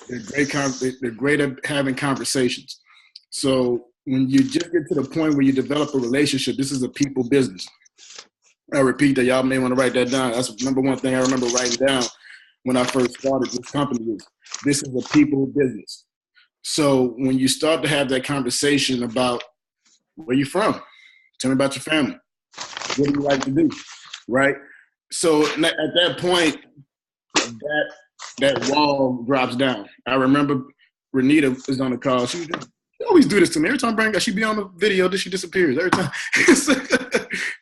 They're great at having conversations. So when you just get to the point where you develop a relationship, this is a people business. I repeat that, y'all may want to write that down. That's the number one thing I remember writing down when I first started this company. This is a people business. So when you start to have that conversation about Where you from? Tell me about your family. What do you like to do? Right? So at that point, that wall drops down. I remember Renita was on the call. She always do this to me. Every time I bring her, she'd be on the video, then she disappears every time.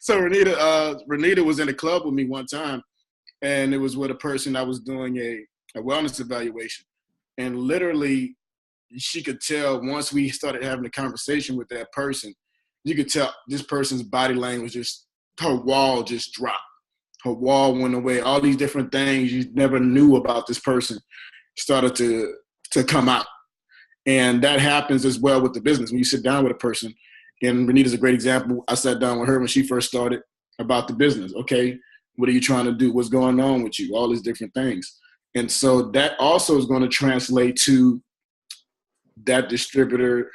So Renita was in the club with me one time, and it was with a person I was doing a wellness evaluation. And literally, she could tell once we started having a conversation with that person, you could tell this person's body language her wall just dropped. Her wall went away. All these different things you never knew about this person started to come out. And that happens as well with the business. When you sit down with a person, and Renita's a great example. I sat down with her when she first started about the business. Okay, what are you trying to do? What's going on with you? All these different things. And so that also is going to translate to that distributor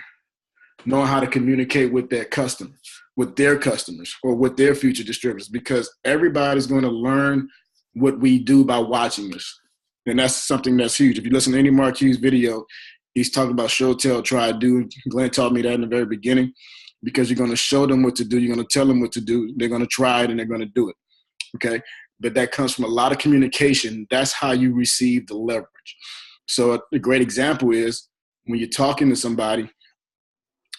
knowing how to communicate with their customers, or with their future distributors, because everybody's going to learn what we do by watching us. And that's something that's huge. If you listen to any Mark Hughes video, he's talking about show, tell, try, do. Glenn taught me that in the very beginning, because you're going to show them what to do. You're going to tell them what to do. They're going to try it, and they're going to do it. Okay? But that comes from a lot of communication. That's how you receive the leverage. So a great example is when you're talking to somebody,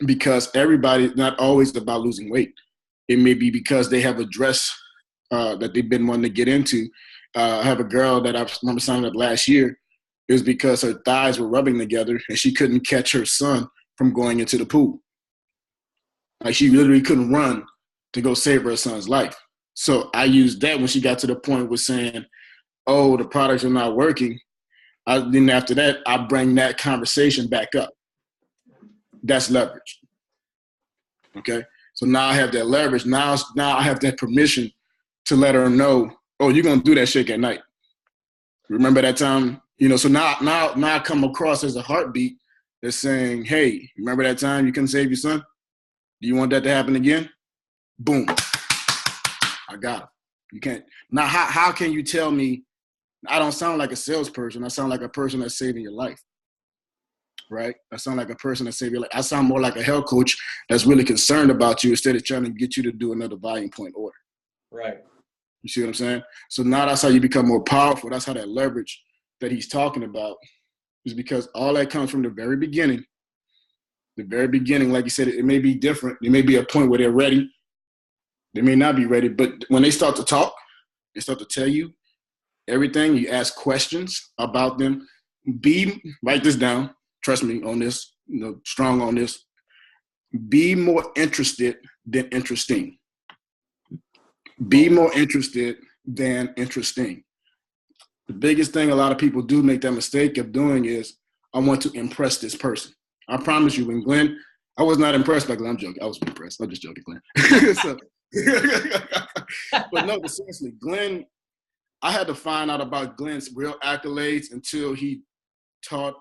because everybody not always about losing weight. It may be because they have a dress that they've been wanting to get into. I have a girl that I remember signing up last year. It was because her thighs were rubbing together and she couldn't catch her son from going into the pool. Like, she literally couldn't run to go save her son's life. So I used that when she got to the point with saying, oh, the products are not working. Then after that, I bring that conversation back up. That's leverage. Okay? So now I have that leverage. Now I have that permission to let her know, oh, you're going to do that shake at night. Remember that time? So now I come across as a heartbeat that's saying, hey, remember that time you couldn't save your son? Do you want that to happen again? Boom. I got him. You can't. Now, how can you tell me I don't sound like a salesperson? I sound like a person that's saving your life. Right? I sound like a person that's saving your life. I sound more like a health coach that's really concerned about you instead of trying to get you to do another volume point order. Right. You see what I'm saying? So now that's how you become more powerful. That's how that leverage that he's talking about is, because all that comes from the very beginning. The very beginning, like you said, it may be different. There may be a point where they're ready. They may not be ready. But when they start to talk, they start to tell you everything. You ask questions about them. Write this down. Trust me on this, strong on this. Be more interested than interesting. Be more interested than interesting. The biggest thing a lot of people do make that mistake of doing is, I want to impress this person. I promise you, when Glenn, I was not impressed by Glenn. I'm joking. I was impressed. I'm just joking, Glenn. But no, but seriously, Glenn, I had to find out about Glenn's real accolades until he taught,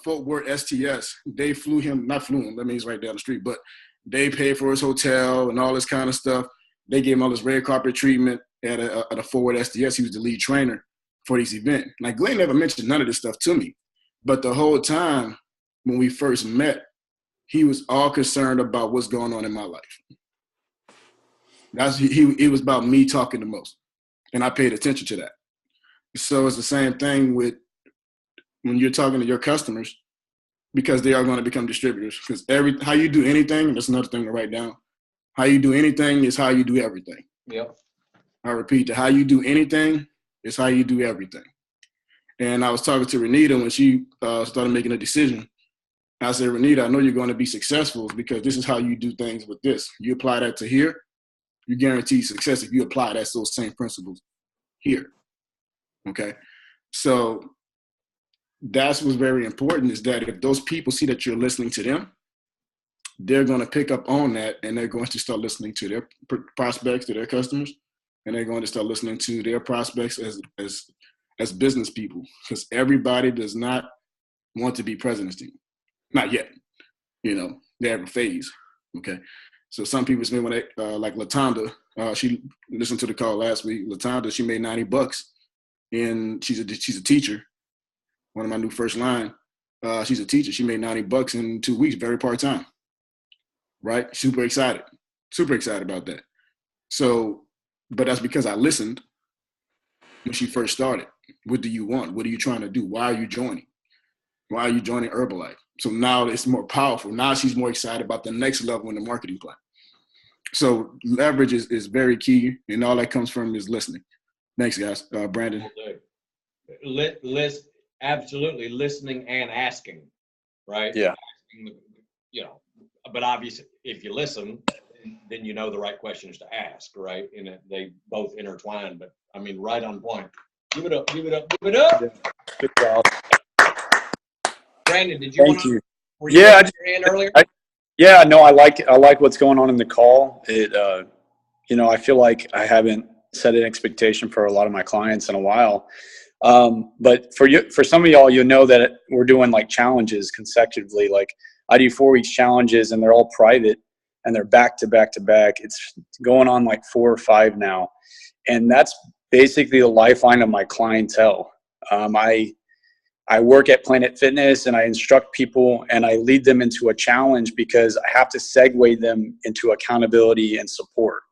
Fort Worth STS. They not flew him, that means right down the street, but they paid for his hotel and all this kind of stuff. They gave him all this red carpet treatment at a Fort Worth STS. He was the lead trainer for this event. Like, Glenn never mentioned none of this stuff to me, but the whole time when we first met, he was all concerned about what's going on in my life. It was about me talking the most, and I paid attention to that. So it's the same thing with when you're talking to your customers, because they are going to become distributors. Because how you do anything, that's another thing to write down. How you do anything is how you do everything. Yep. I repeat that. How you do anything is how you do everything. And I was talking to Renita when she started making a decision. I said, Renita, I know you're going to be successful because this is how you do things with this. You apply that to here, you guarantee success if you apply those same principles here. Okay? So that's what's very important, is that if those people see that you're listening to them, they're going to pick up on that, and they're going to start listening to their prospects, to their customers, and they're going to start listening to their prospects as business people, because everybody does not want to be president's team. Not yet. They have a phase. Okay. So some people say when like Latanda, she listened to the call last week. Latanda, she made $90, and she's a teacher. One of my new first line. She's a teacher. She made $90 in 2 weeks, very part-time. Right? Super excited about that. So, but that's because I listened when she first started. What do you want? What are you trying to do? Why are you joining? Why are you joining Herbalife? So now it's more powerful. Now she's more excited about the next level in the marketing plan. So leverage is very key, and all that comes from is listening. Thanks, guys. Brandon. Absolutely listening and asking, right? Yeah. Asking, but obviously if you listen, then you know the right questions to ask, right? And they both intertwine, but I mean, right on point. Give it up. Good job. Brandon, did you Thank you. Were you Yeah, raising your hand earlier? Yeah, no, I like what's going on in the call. It, I feel like I haven't set an expectation for a lot of my clients in a while. But for some of y'all, know that we're doing like challenges consecutively. Like I do 4 weeks challenges, and they're all private, and they're back to back to back. It's going on like 4 or 5 now, and that's basically the lifeline of my clientele. I work at Planet Fitness, and I instruct people, and I lead them into a challenge because I have to segue them into accountability and support.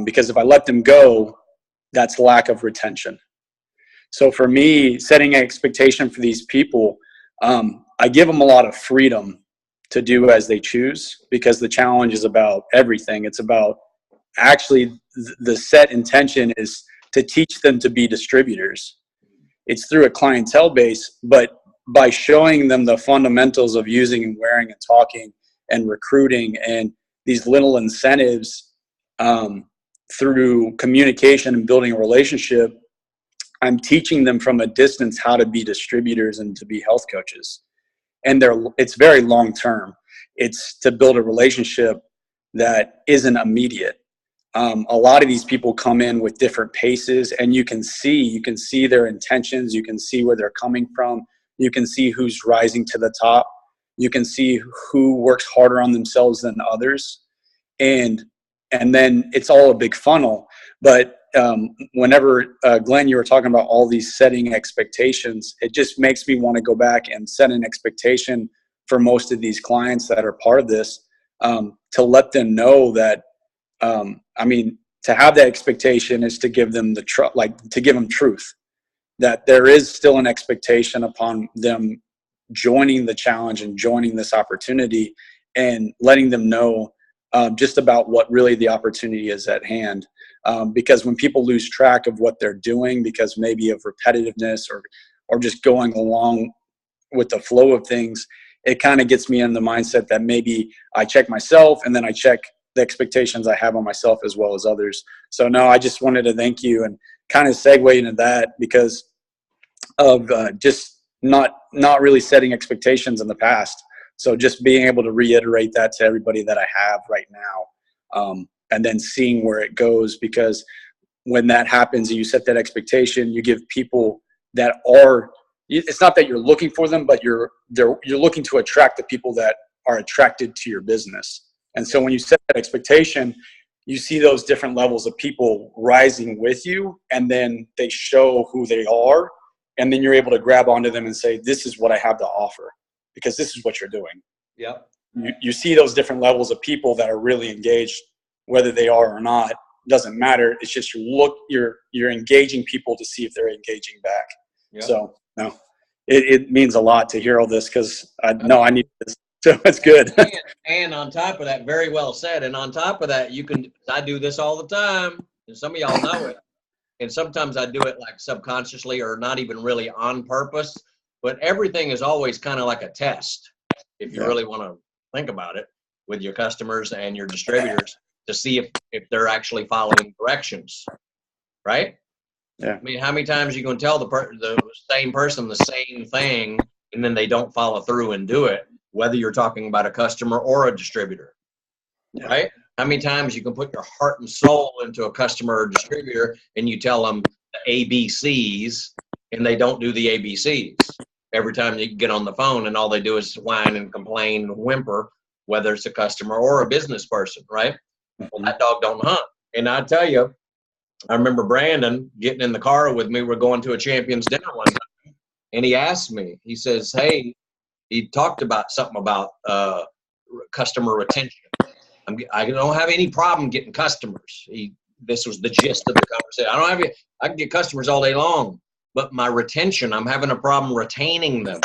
Because if I let them go, that's lack of retention. So for me, setting an expectation for these people, I give them a lot of freedom to do as they choose, because the challenge is about everything. It's about actually the set intention is to teach them to be distributors. It's through a clientele base, but by showing them the fundamentals of using and wearing and talking and recruiting and these little incentives through communication and building a relationship, I'm teaching them from a distance how to be distributors and to be health coaches. And it's very long term. It's to build a relationship that isn't immediate. A lot of these people come in with different paces, and you can see their intentions. You can see where they're coming from. You can see who's rising to the top. You can see who works harder on themselves than others. And then it's all a big funnel. But whenever, Glenn, you were talking about all these setting expectations, it just makes me want to go back and set an expectation for most of these clients that are part of this, to let them know that, to have that expectation is to give them to give them truth, that there is still an expectation upon them joining the challenge and joining this opportunity, and letting them know just about what really the opportunity is at hand. Because when people lose track of what they're doing because maybe of repetitiveness or just going along with the flow of things, it kind of gets me in the mindset that maybe I check myself, and then I check the expectations I have on myself as well as others. So no, I just wanted to thank you and kind of segue into that because of just not really setting expectations in the past. So just being able to reiterate that to everybody that I have right now, and then seeing where it goes, because when that happens and you set that expectation, you give people that are, it's not that you're looking for them, but you're looking to attract the people that are attracted to your business. And so when you set that expectation, you see those different levels of people rising with you, and then they show who they are. And then you're able to grab onto them and say, this is what I have to offer, because this is what you're doing. Yep. You see those different levels of people that are really engaged, whether they are or not, doesn't matter. It's just you're engaging people to see if they're engaging back. Yep. So no, it means a lot to hear all this, because I know I need this. So it's good. And on top of that, very well said. And on top of that, I do this all the time, and some of y'all know it. And sometimes I do it like subconsciously or not even really on purpose. But everything is always kind of like a test, if you really want to think about it, with your customers and your distributors, to see if they're actually following directions, right? Yeah. I mean, how many times you can tell the same person the same thing, and then they don't follow through and do it, whether you're talking about a customer or a distributor, right? How many times you can put your heart and soul into a customer or distributor, and you tell them the ABCs, and they don't do the ABCs. Every time you get on the phone, and all they do is whine and complain and whimper, whether it's a customer or a business person, right? Well, that dog don't hunt. And I tell you, I remember Brandon getting in the car with me. We're going to a Champions dinner one time, and he asked me, he says, hey, he talked about something about customer retention. I don't have any problem getting customers. This was the gist of the conversation. I can get customers all day long, but my retention, I'm having a problem retaining them.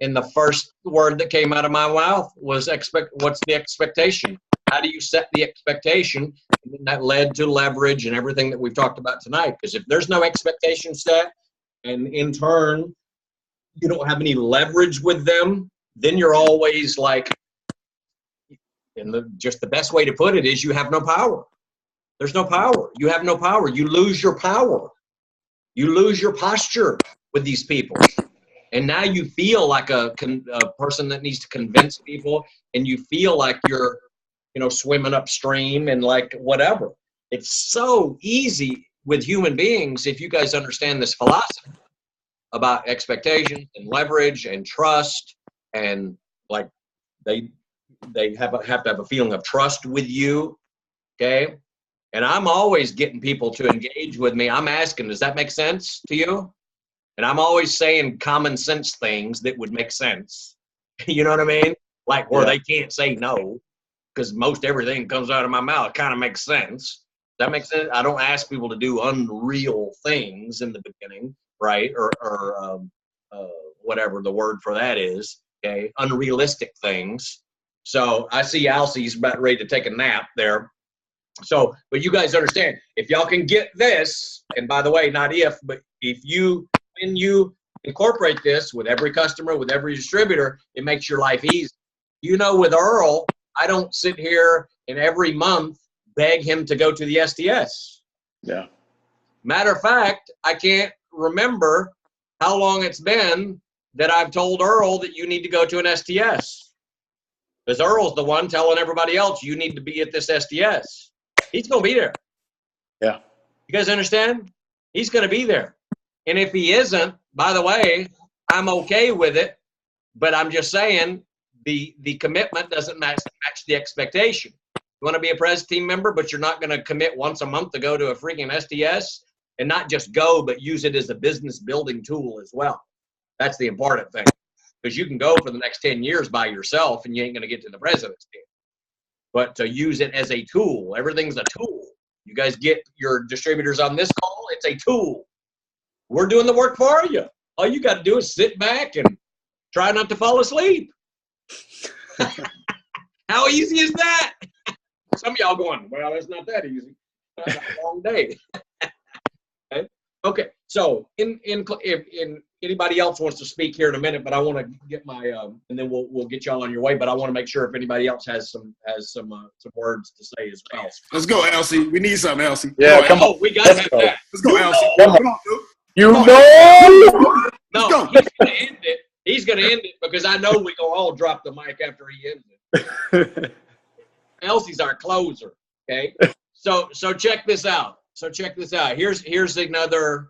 And the first word that came out of my mouth was what's the expectation? How do you set the expectation? And that led to leverage and everything that we've talked about tonight. Because if there's no expectation set, and in turn, you don't have any leverage with them, then you're always like, just the best way to put it is you have no power. There's no power. You have no power. You lose your power. You lose your posture with these people. And now you feel like a person that needs to convince people, and you feel like you're, swimming upstream and like whatever. It's so easy with human beings if you guys understand this philosophy about expectations and leverage and trust, and like they have to have a feeling of trust with you, okay? And I'm always getting people to engage with me. I'm asking, does that make sense to you? And I'm always saying common sense things that would make sense. You know what I mean? Like where they can't say no, because most everything comes out of my mouth kind of makes sense. Does that make sense? I don't ask people to do unreal things in the beginning, right? Or whatever the word for that is, okay? Unrealistic things. So I see Alcie's about ready to take a nap there. So, but you guys understand, if y'all can get this, and by the way, not if, but when you incorporate this with every customer, with every distributor, it makes your life easy. With Earl, I don't sit here and every month beg him to go to the STS. Yeah. Matter of fact, I can't remember how long it's been that I've told Earl that you need to go to an STS. Because Earl's the one telling everybody else you need to be at this STS. He's going to be there. Yeah. You guys understand? He's going to be there. And if he isn't, by the way, I'm okay with it. But I'm just saying the commitment doesn't match the expectation. You want to be a Pres team member, but you're not going to commit once a month to go to a freaking STS, and not just go, but use it as a business building tool as well. That's the important thing. Because you can go for the next 10 years by yourself and you ain't going to get to the president's team. But to use it as a tool, everything's a tool. You guys get your distributors on this call, it's a tool. We're doing the work for you. All you got to do is sit back and try not to fall asleep. How easy is that? Some of y'all going, well, it's not that easy. That's a long day. Okay. So if anybody else wants to speak here in a minute, but I want to get my and then we'll get y'all on your way. But I want to make sure if anybody else has some words to say as well. Let's go, Elsie. We need something, Elsie. Yeah, come on. We got to have that. Let's go, Elsie. Come Come on, dude. You Come know. No, go. he's gonna end it. He's gonna end it because I know we gonna all drop the mic after he ends it. Elsie's our closer. Okay. So check this out. Here's another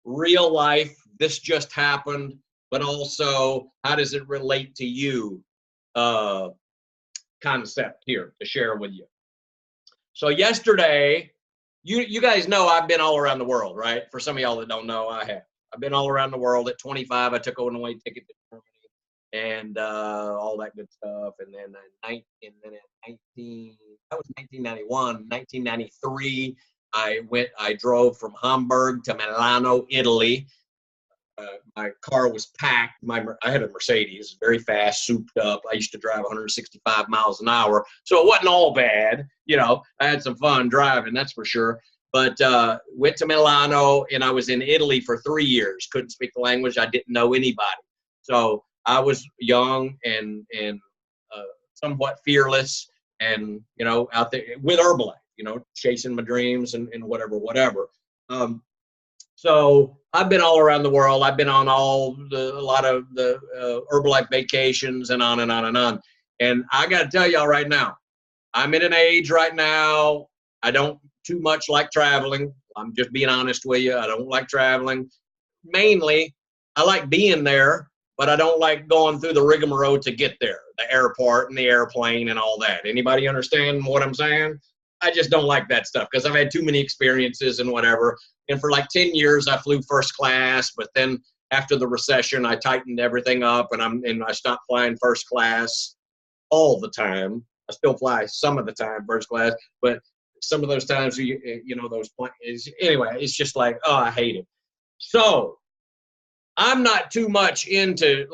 real life, this just happened, but also how does it relate to you concept here to share with you. So yesterday, you guys know I've been all around the world, right? For some of y'all that don't know, I have. I've been all around the world. At 25, I took a one-way ticket to Germany and all that good stuff. And then that was 1991. 1993, I drove from Hamburg to Milano, Italy. My car was packed. I had a Mercedes, very fast, souped up. I used to drive 165 miles an hour, so it wasn't all bad. I had some fun driving, that's for sure. But went to Milano, and I was in Italy for 3 years. Couldn't speak the language. I didn't know anybody. So I was young and somewhat fearless, and out there with Herbalife, chasing my dreams and whatever. So I've been all around the world. I've been on a lot of the Herbalife vacations and on and on and on. And I got to tell y'all right now, I'm in an age right now, I don't too much like traveling. I'm just being honest with you. I don't like traveling. Mainly, I like being there, but I don't like going through the rigmarole to get there, the airport and the airplane and all that. Anybody understand what I'm saying? I just don't like that stuff because I've had too many experiences and whatever. And for like 10 years, I flew first class, but then after the recession, I tightened everything up, and I stopped flying first class all the time. I still fly some of the time first class, but some of those times, those planes. Anyway, it's just like, oh, I hate it. So I'm not too much into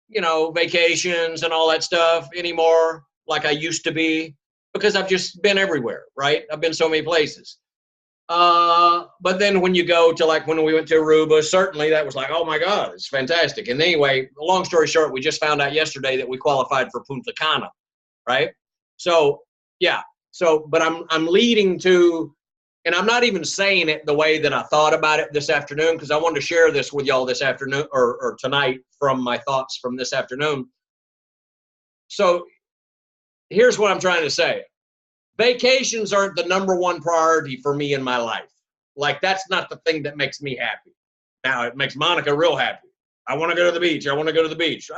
vacations and all that stuff anymore, like I used to be, because I've just been everywhere, right? I've been so many places. But then when you go to when we went to Aruba, certainly that was like, oh my God, it's fantastic. And anyway, long story short, we just found out yesterday that we qualified for Punta Cana, right? So yeah. So, but I'm leading to, and I'm not even saying it the way that I thought about it this afternoon, because I wanted to share this with y'all this afternoon or tonight from my thoughts from this afternoon. So here's what I'm trying to say. Vacations aren't the number one priority for me in my life. Like, that's not the thing that makes me happy. Now, it makes Monica real happy. I want to go to the beach. I want to go to the beach.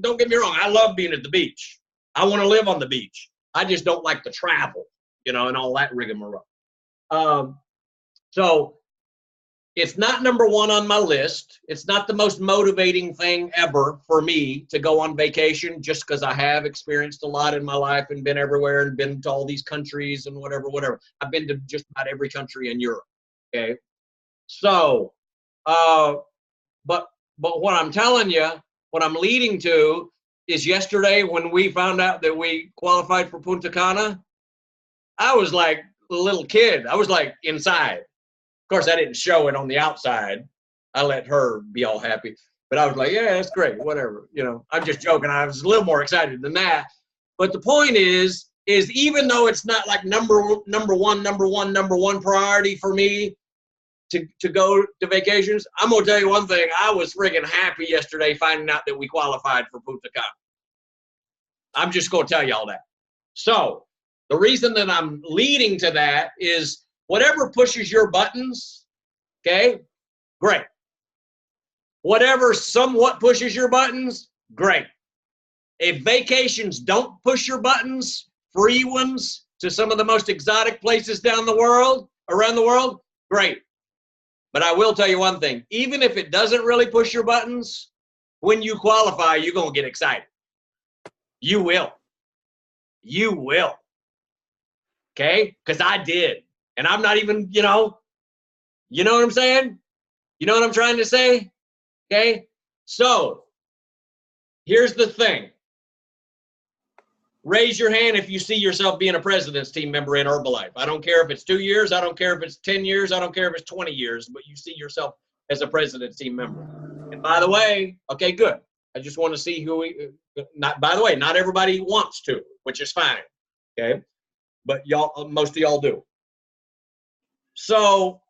Don't get me wrong. I love being at the beach. I want to live on the beach. I just don't like the travel, and all that rigmarole. So it's not number one on my list. It's not the most motivating thing ever for me to go on vacation, just because I have experienced a lot in my life and been everywhere and been to all these countries and whatever. I've been to just about every country in Europe. Okay. So, but what I'm telling you, what I'm leading to is yesterday when we found out that we qualified for Punta Cana, I was like a little kid. I was like inside. Of course, I didn't show it on the outside. I let her be all happy. But I was like, yeah, that's great, whatever. I'm just joking. I was a little more excited than that. But the point is even though it's not like number one priority for me to go to vacations, I'm going to tell you one thing. I was friggin' happy yesterday finding out that we qualified for Punta Cana. I'm just going to tell y'all that. So the reason that I'm leading to that is whatever pushes your buttons, okay, great. Whatever somewhat pushes your buttons, great. If vacations don't push your buttons, free ones to some of the most exotic places around the world, great. But I will tell you one thing, even if it doesn't really push your buttons, when you qualify, you're going to get excited. You will. You will. Okay? Because I did. And I'm not even, you know what I'm saying? You know what I'm trying to say? Okay? So, here's the thing. Raise your hand if you see yourself being a president's team member in Herbalife. I don't care if it's 2 years. I don't care if it's 10 years. I don't care if it's 20 years. But you see yourself as a president's team member. And by the way, okay, good. I just want to see by the way, not everybody wants to, which is fine. Okay? But most of y'all do. So,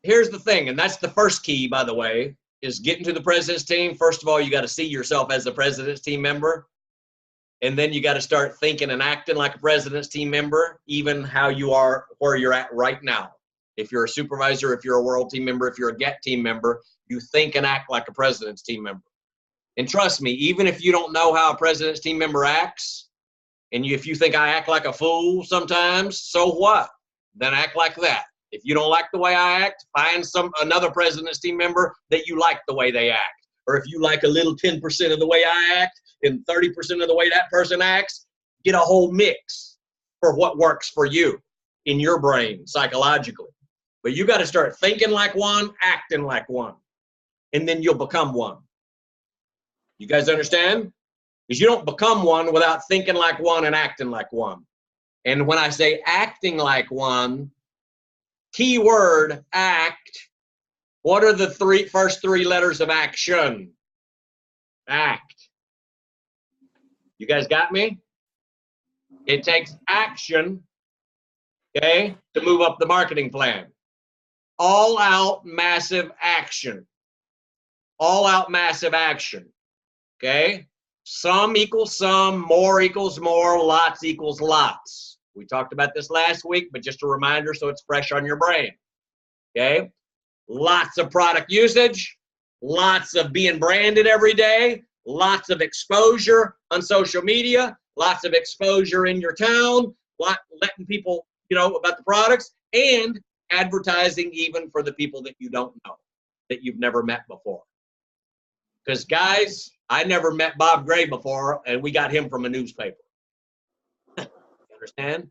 here's the thing, and that's the first key, by the way, is getting to the president's team. First of all, you got to see yourself as a president's team member. And then you got to start thinking and acting like a president's team member, even how you are, where you're at right now. If you're a supervisor, if you're a world team member, if you're a GET team member, you think and act like a president's team member. And trust me, even if you don't know how a president's team member acts, and if you think I act like a fool sometimes, so what? Then act like that. If you don't like the way I act, find another president's team member that you like the way they act. Or if you like a little 10% of the way I act and 30% of the way that person acts, get a whole mix for what works for you in your brain psychologically. But you got to start thinking like one, acting like one, and then you'll become one. You guys understand? Because you don't become one without thinking like one and acting like one. And when I say acting like one, key word, act. What are the first three letters of action? Act. You guys got me? It takes action, okay, to move up the marketing plan. All out massive action. All out massive action, okay? Some equals some, more equals more, lots equals lots. We talked about this last week, but just a reminder so it's fresh on your brain, okay? Lots of product usage, lots of being branded every day, lots of exposure on social media, lots of exposure in your town, letting people, about the products, and advertising even for the people that you don't know. that you've never met before. Because, guys, I never met Bob Gray before, and we got him from a newspaper. You understand?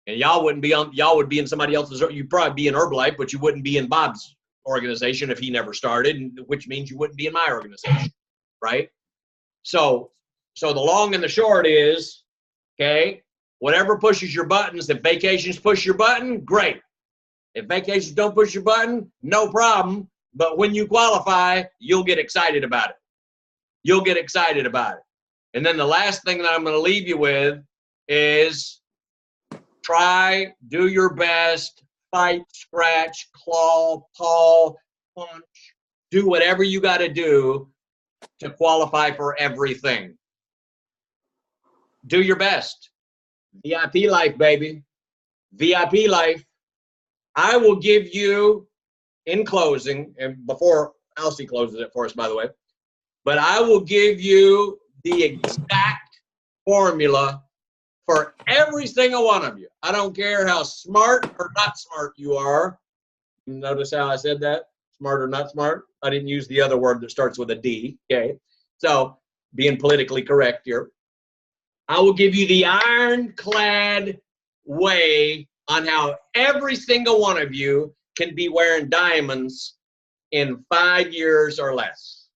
And y'all would be in somebody else's, you'd probably be in Herbalife, but you wouldn't be in Bob's organization if he never started, which means you wouldn't be in my organization, right? So the long and the short is, okay, whatever pushes your buttons, if vacations push your button, great. If vacations don't push your button, no problem. But when you qualify, you'll get excited about it. You'll get excited about it. And then the last thing that I'm going to leave you with is try, do your best, fight, scratch, claw, paw, punch, do whatever you got to do to qualify for everything. Do your best. VIP life, baby. VIP life. I will give you, in closing, and before Alcee closes it for us, by the way, but I will give you the exact formula for every single one of you. I don't care how smart or not smart you are. Notice how I said that? Smart or not smart? I didn't use the other word that starts with a D, okay? So, being politically correct here. I will give you the ironclad way on how every single one of you can be wearing diamonds in 5 years or less.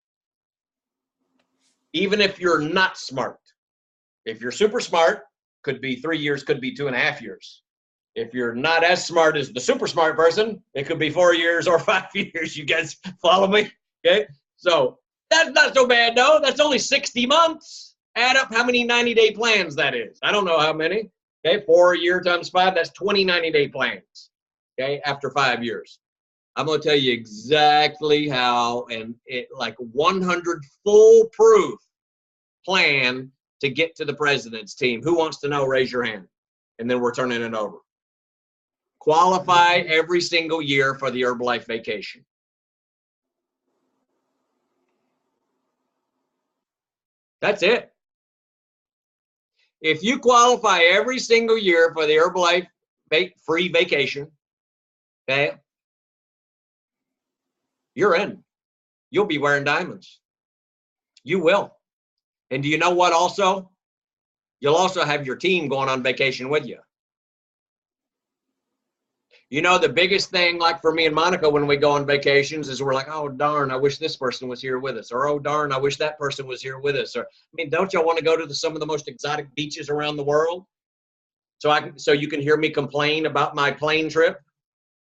Even if you're not smart. If you're super smart, could be 3 years, could be 2.5 years. If you're not as smart as the super smart person, it could be 4 years or 5 years. You guys follow me? Okay? So that's not so bad, though. That's only 60 months. Add up how many 90-day plans that is. I don't know how many. Okay, 4 year times 5, that's 20 90-day plans. Okay, after 5 years. I'm going to tell you exactly how, and it like 100 foolproof plan to get to the president's team. Who wants to know? Raise your hand. And then we're turning it over. Qualify every single year for the Herbalife vacation. That's it. If you qualify every single year for the Herbalife free vacation, okay, you're in. You'll be wearing diamonds. You will. And do you know what also? You'll also have your team going on vacation with you. You know, the biggest thing, like for me and Monica, when we go on vacations is we're like, oh, darn, I wish this person was here with us. Or, oh, darn, I wish that person was here with us. Or, I mean, don't y'all want to go to some of the most exotic beaches around the world? So you can hear me complain about my plane trip.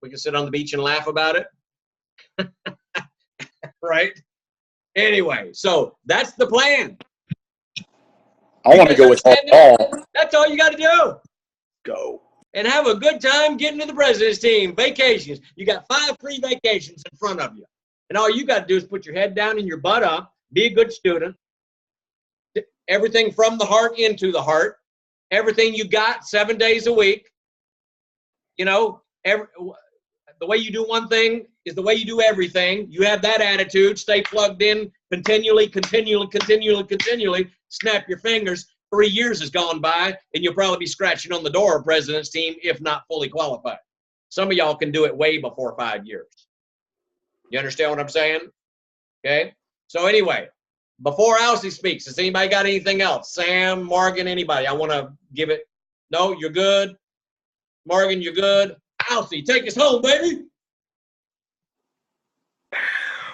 We can sit on the beach and laugh about it. Right? Anyway, so that's the plan. I want to go with all. That's all you got to do. Go. And have a good time getting to the president's team. Vacations. You got 5 free vacations in front of you. And all you got to do is put your head down and your butt up. Be a good student. Everything from the heart into the heart. Everything you got 7 days a week. You know, the way you do one thing is the way you do everything. You have that attitude. Stay plugged in continually. Snap your fingers. 3 years has gone by, and you'll probably be scratching on the door of president's team, if not fully qualified. Some of y'all can do it way before 5 years. You understand what I'm saying? Okay? So anyway, before Alcee speaks, has anybody got anything else? Sam, Morgan, anybody? I want to give it. No, you're good. Morgan, you're good. Alcee, take us home, baby.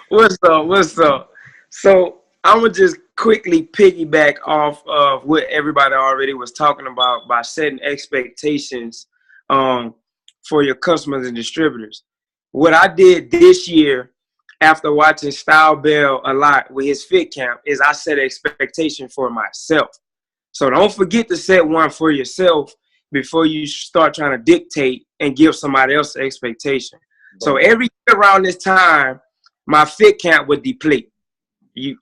What's up? So I'm going to just quickly piggyback off of what everybody already was talking about by setting expectations for your customers and distributors. What I did this year after watching Style Bell a lot with his fit camp is I set an expectation for myself. So don't forget to set one for yourself before you start trying to dictate and give somebody else an expectation. So every year around this time, my fit camp would deplete.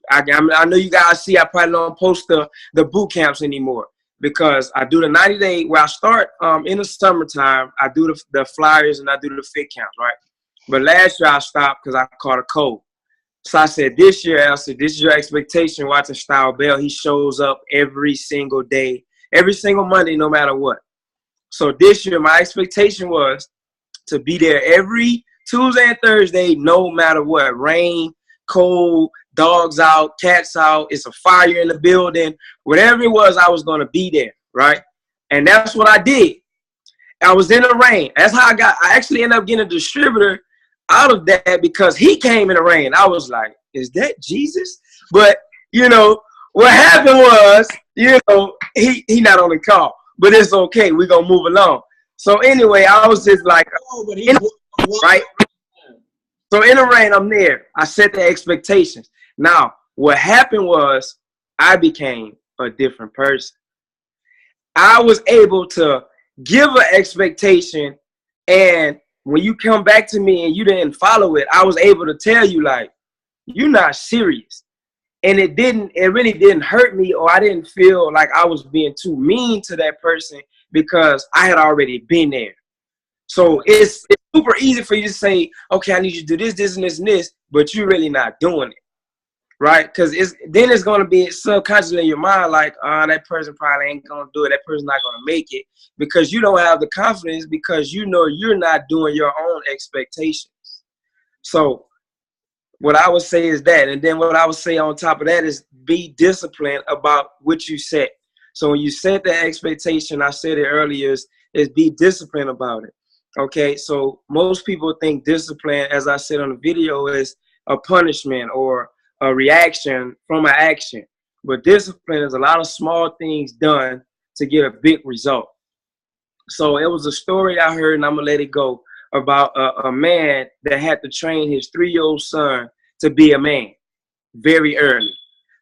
I know you guys see I probably don't post the boot camps anymore because I do the 90-day where I start in the summertime. I do the flyers and I do the fit camps, right? But last year I stopped because I caught a cold. So I said, this year, Elsie, this is your expectation watching Style Bell. He shows up every single day, every single Monday, no matter what. So this year, my expectation was to be there every Tuesday and Thursday, no matter what, rain, cold, dogs out, cats out, it's a fire in the building, whatever it was, I was going to be there, right? And that's what I did. I was in the rain. That's how I actually ended up getting a distributor out of that because he came in the rain. I was like, is that Jesus? But, you know, what happened was, you know, he not on the call, but it's okay. We're going to move along. So anyway, I was just like, right? So in the rain, I'm there. I set the expectations. Now, what happened was I became a different person. I was able to give an expectation, and when you come back to me and you didn't follow it, I was able to tell you, like, you're not serious. And it really didn't hurt me, or I didn't feel like I was being too mean to that person because I had already been there. So it's super easy for you to say, okay, I need you to do this, this, and this, and this, but you're really not doing it. Right? Because then it's going to be subconsciously in your mind like, that person probably ain't going to do it. That person's not going to make it because you don't have the confidence because you know you're not doing your own expectations. So what I would say is that. And then what I would say on top of that is be disciplined about what you set. So when you set the expectation, I said it earlier, is be disciplined about it. Okay? So most people think discipline, as I said on the video, is a punishment or a reaction from an action, but discipline is a lot of small things done to get a big result. So it was a story I heard, and I'm gonna let it go, about a man that had to train his 3-year-old son to be a man very early.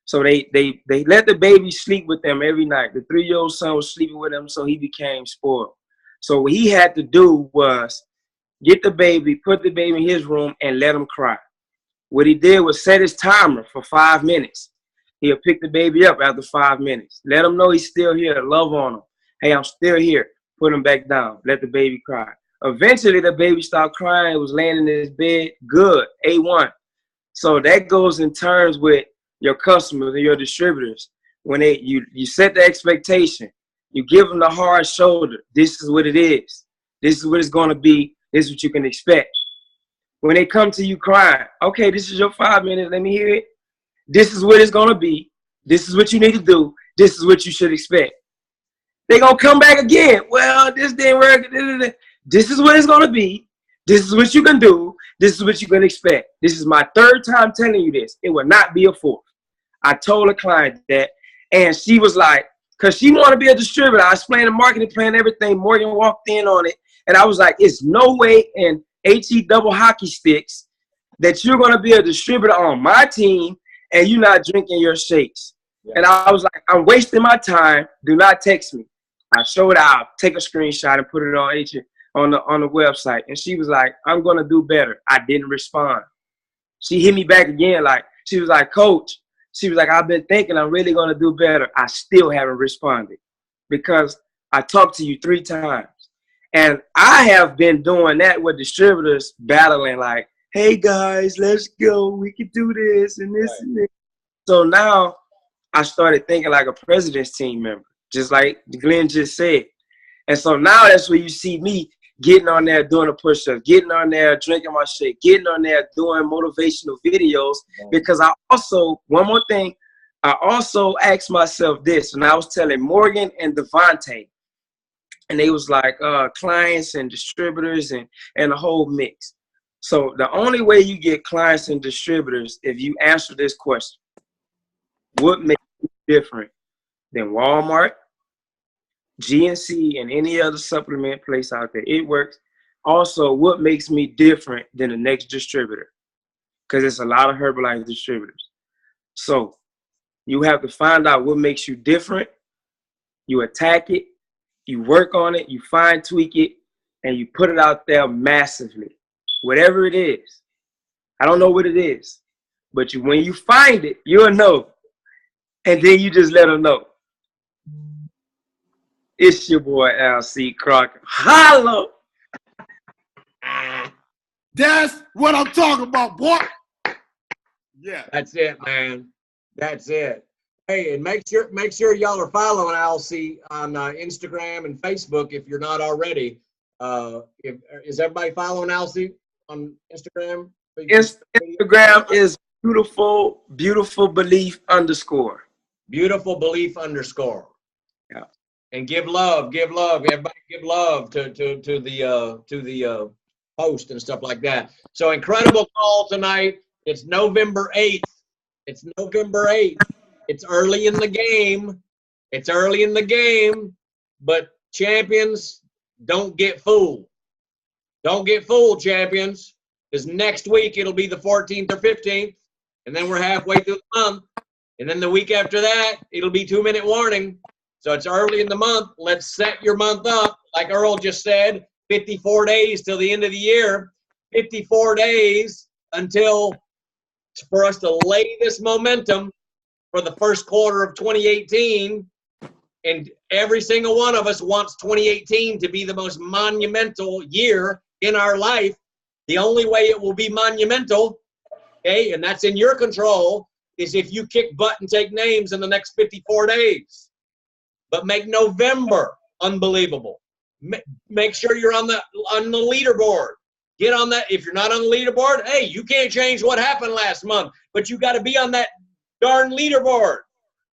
So they let the baby sleep with them every night. The 3-year-old son was sleeping with him, so he became spoiled. So what he had to do was get the baby, put the baby in his room, and let him cry. What he did was set his timer for 5 minutes. He'll pick the baby up after 5 minutes. Let him know he's still here. Love on him. Hey, I'm still here. Put him back down. Let the baby cry. Eventually, the baby stopped crying. It was laying in his bed. Good. A1. So that goes in terms with your customers and your distributors. When you set the expectation, you give them the hard shoulder. This is what it is. This is what it's going to be. This is what you can expect. When they come to you crying, okay, this is your 5 minutes. Let me hear it. This is what it's going to be. This is what you need to do. This is what you should expect. They're going to come back again. Well, this didn't work. This is what it's going to be. This is what you can do. This is what you can expect. This is my 3rd time telling you this. It will not be a 4th. I told a client that, and she was like, because she wanted to be a distributor. I explained the marketing plan, everything. Morgan walked in on it, and I was like, it's no way in HE double hockey sticks that you're going to be a distributor on my team and you're not drinking your shakes. Yeah. And I was like, I'm wasting my time. Do not text me. I showed out, take a screenshot and put it on HE on the website. And she was like, I'm going to do better. I didn't respond. She hit me back again. Like, she was like, Coach, she was like, I've been thinking I'm really going to do better. I still haven't responded because I talked to you 3 times. And I have been doing that with distributors battling like, hey guys, let's go. We can do this and this and this. So now I started thinking like a president's team member, just like Glenn just said. And so now that's where you see me getting on there doing a push-up, getting on there drinking my shake, getting on there doing motivational videos. Because I also, one more thing, I also asked myself this, and I was telling Morgan and Devontae, and they was like clients and distributors and the whole mix. So the only way you get clients and distributors if you answer this question: what makes you different than Walmart, GNC, and any other supplement place out there? It works. Also, what makes me different than the next distributor? Because it's a lot of Herbalife distributors. So you have to find out what makes you different. You attack it. You work on it, you fine tweak it, and you put it out there massively. Whatever it is. I don't know what it is. But when you find it, you'll know. And then you just let them know. It's your boy, LC Crockett. Holla! That's what I'm talking about, boy. Yeah. That's it, man. That's it. Hey, and make sure y'all are following LC on Instagram and Facebook if you're not already. Is everybody following LC? on Instagram? Instagram is beautiful belief _. Beautiful belief _ Yeah. And give love. Everybody give love to the host and stuff like that. So incredible call tonight. It's November 8th. It's November 8th. It's early in the game. It's early in the game, but champions, don't get fooled. Don't get fooled, champions, because next week it'll be the 14th or 15th, and then we're halfway through the month, and then the week after that, it'll be 2-minute warning. So it's early in the month. Let's set your month up. Like Earl just said, 54 days till the end of the year, 54 days until for us to lay this momentum for the first quarter of 2018. And every single one of us wants 2018 to be the most monumental year in our life. The only way it will be monumental, okay, and that's in your control, is if you kick butt and take names in the next 54 days. But make November unbelievable. Make sure you're on the leaderboard. Get on that. If you're not on the leaderboard, hey, you can't change what happened last month, but you got to be on that darn leaderboard.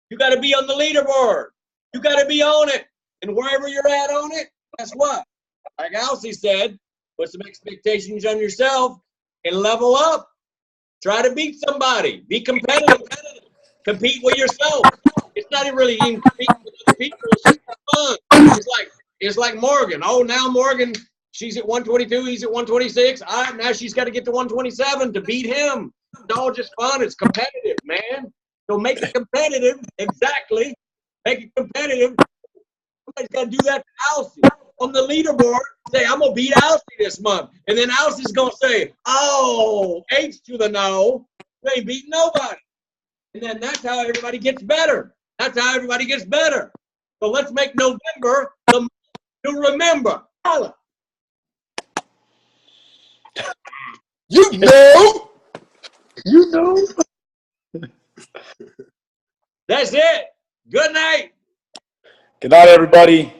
You got to be on the leaderboard. You got to be on it. And wherever you're at on it, guess what? Like Alcee said, put some expectations on yourself and level up. Try to beat somebody. Be competitive. Compete with yourself. It's not really even competing with other people. It's just fun. It's like Morgan. Oh, now Morgan, she's at 122. He's at 126. All right, now she's got to get to 127 to beat him. It's all just fun. It's competitive, man. So make it competitive. Exactly. Make it competitive. Somebody's got to do that to Alcee. On the leaderboard, say, I'm going to beat Alcee this month. And then Alcee's going to say, oh, H to the no. You ain't beating nobody. And then that's how everybody gets better. That's how everybody gets better. So let's make November the month to remember. Holla. You know. You know. That's it. Good night. Good night, everybody.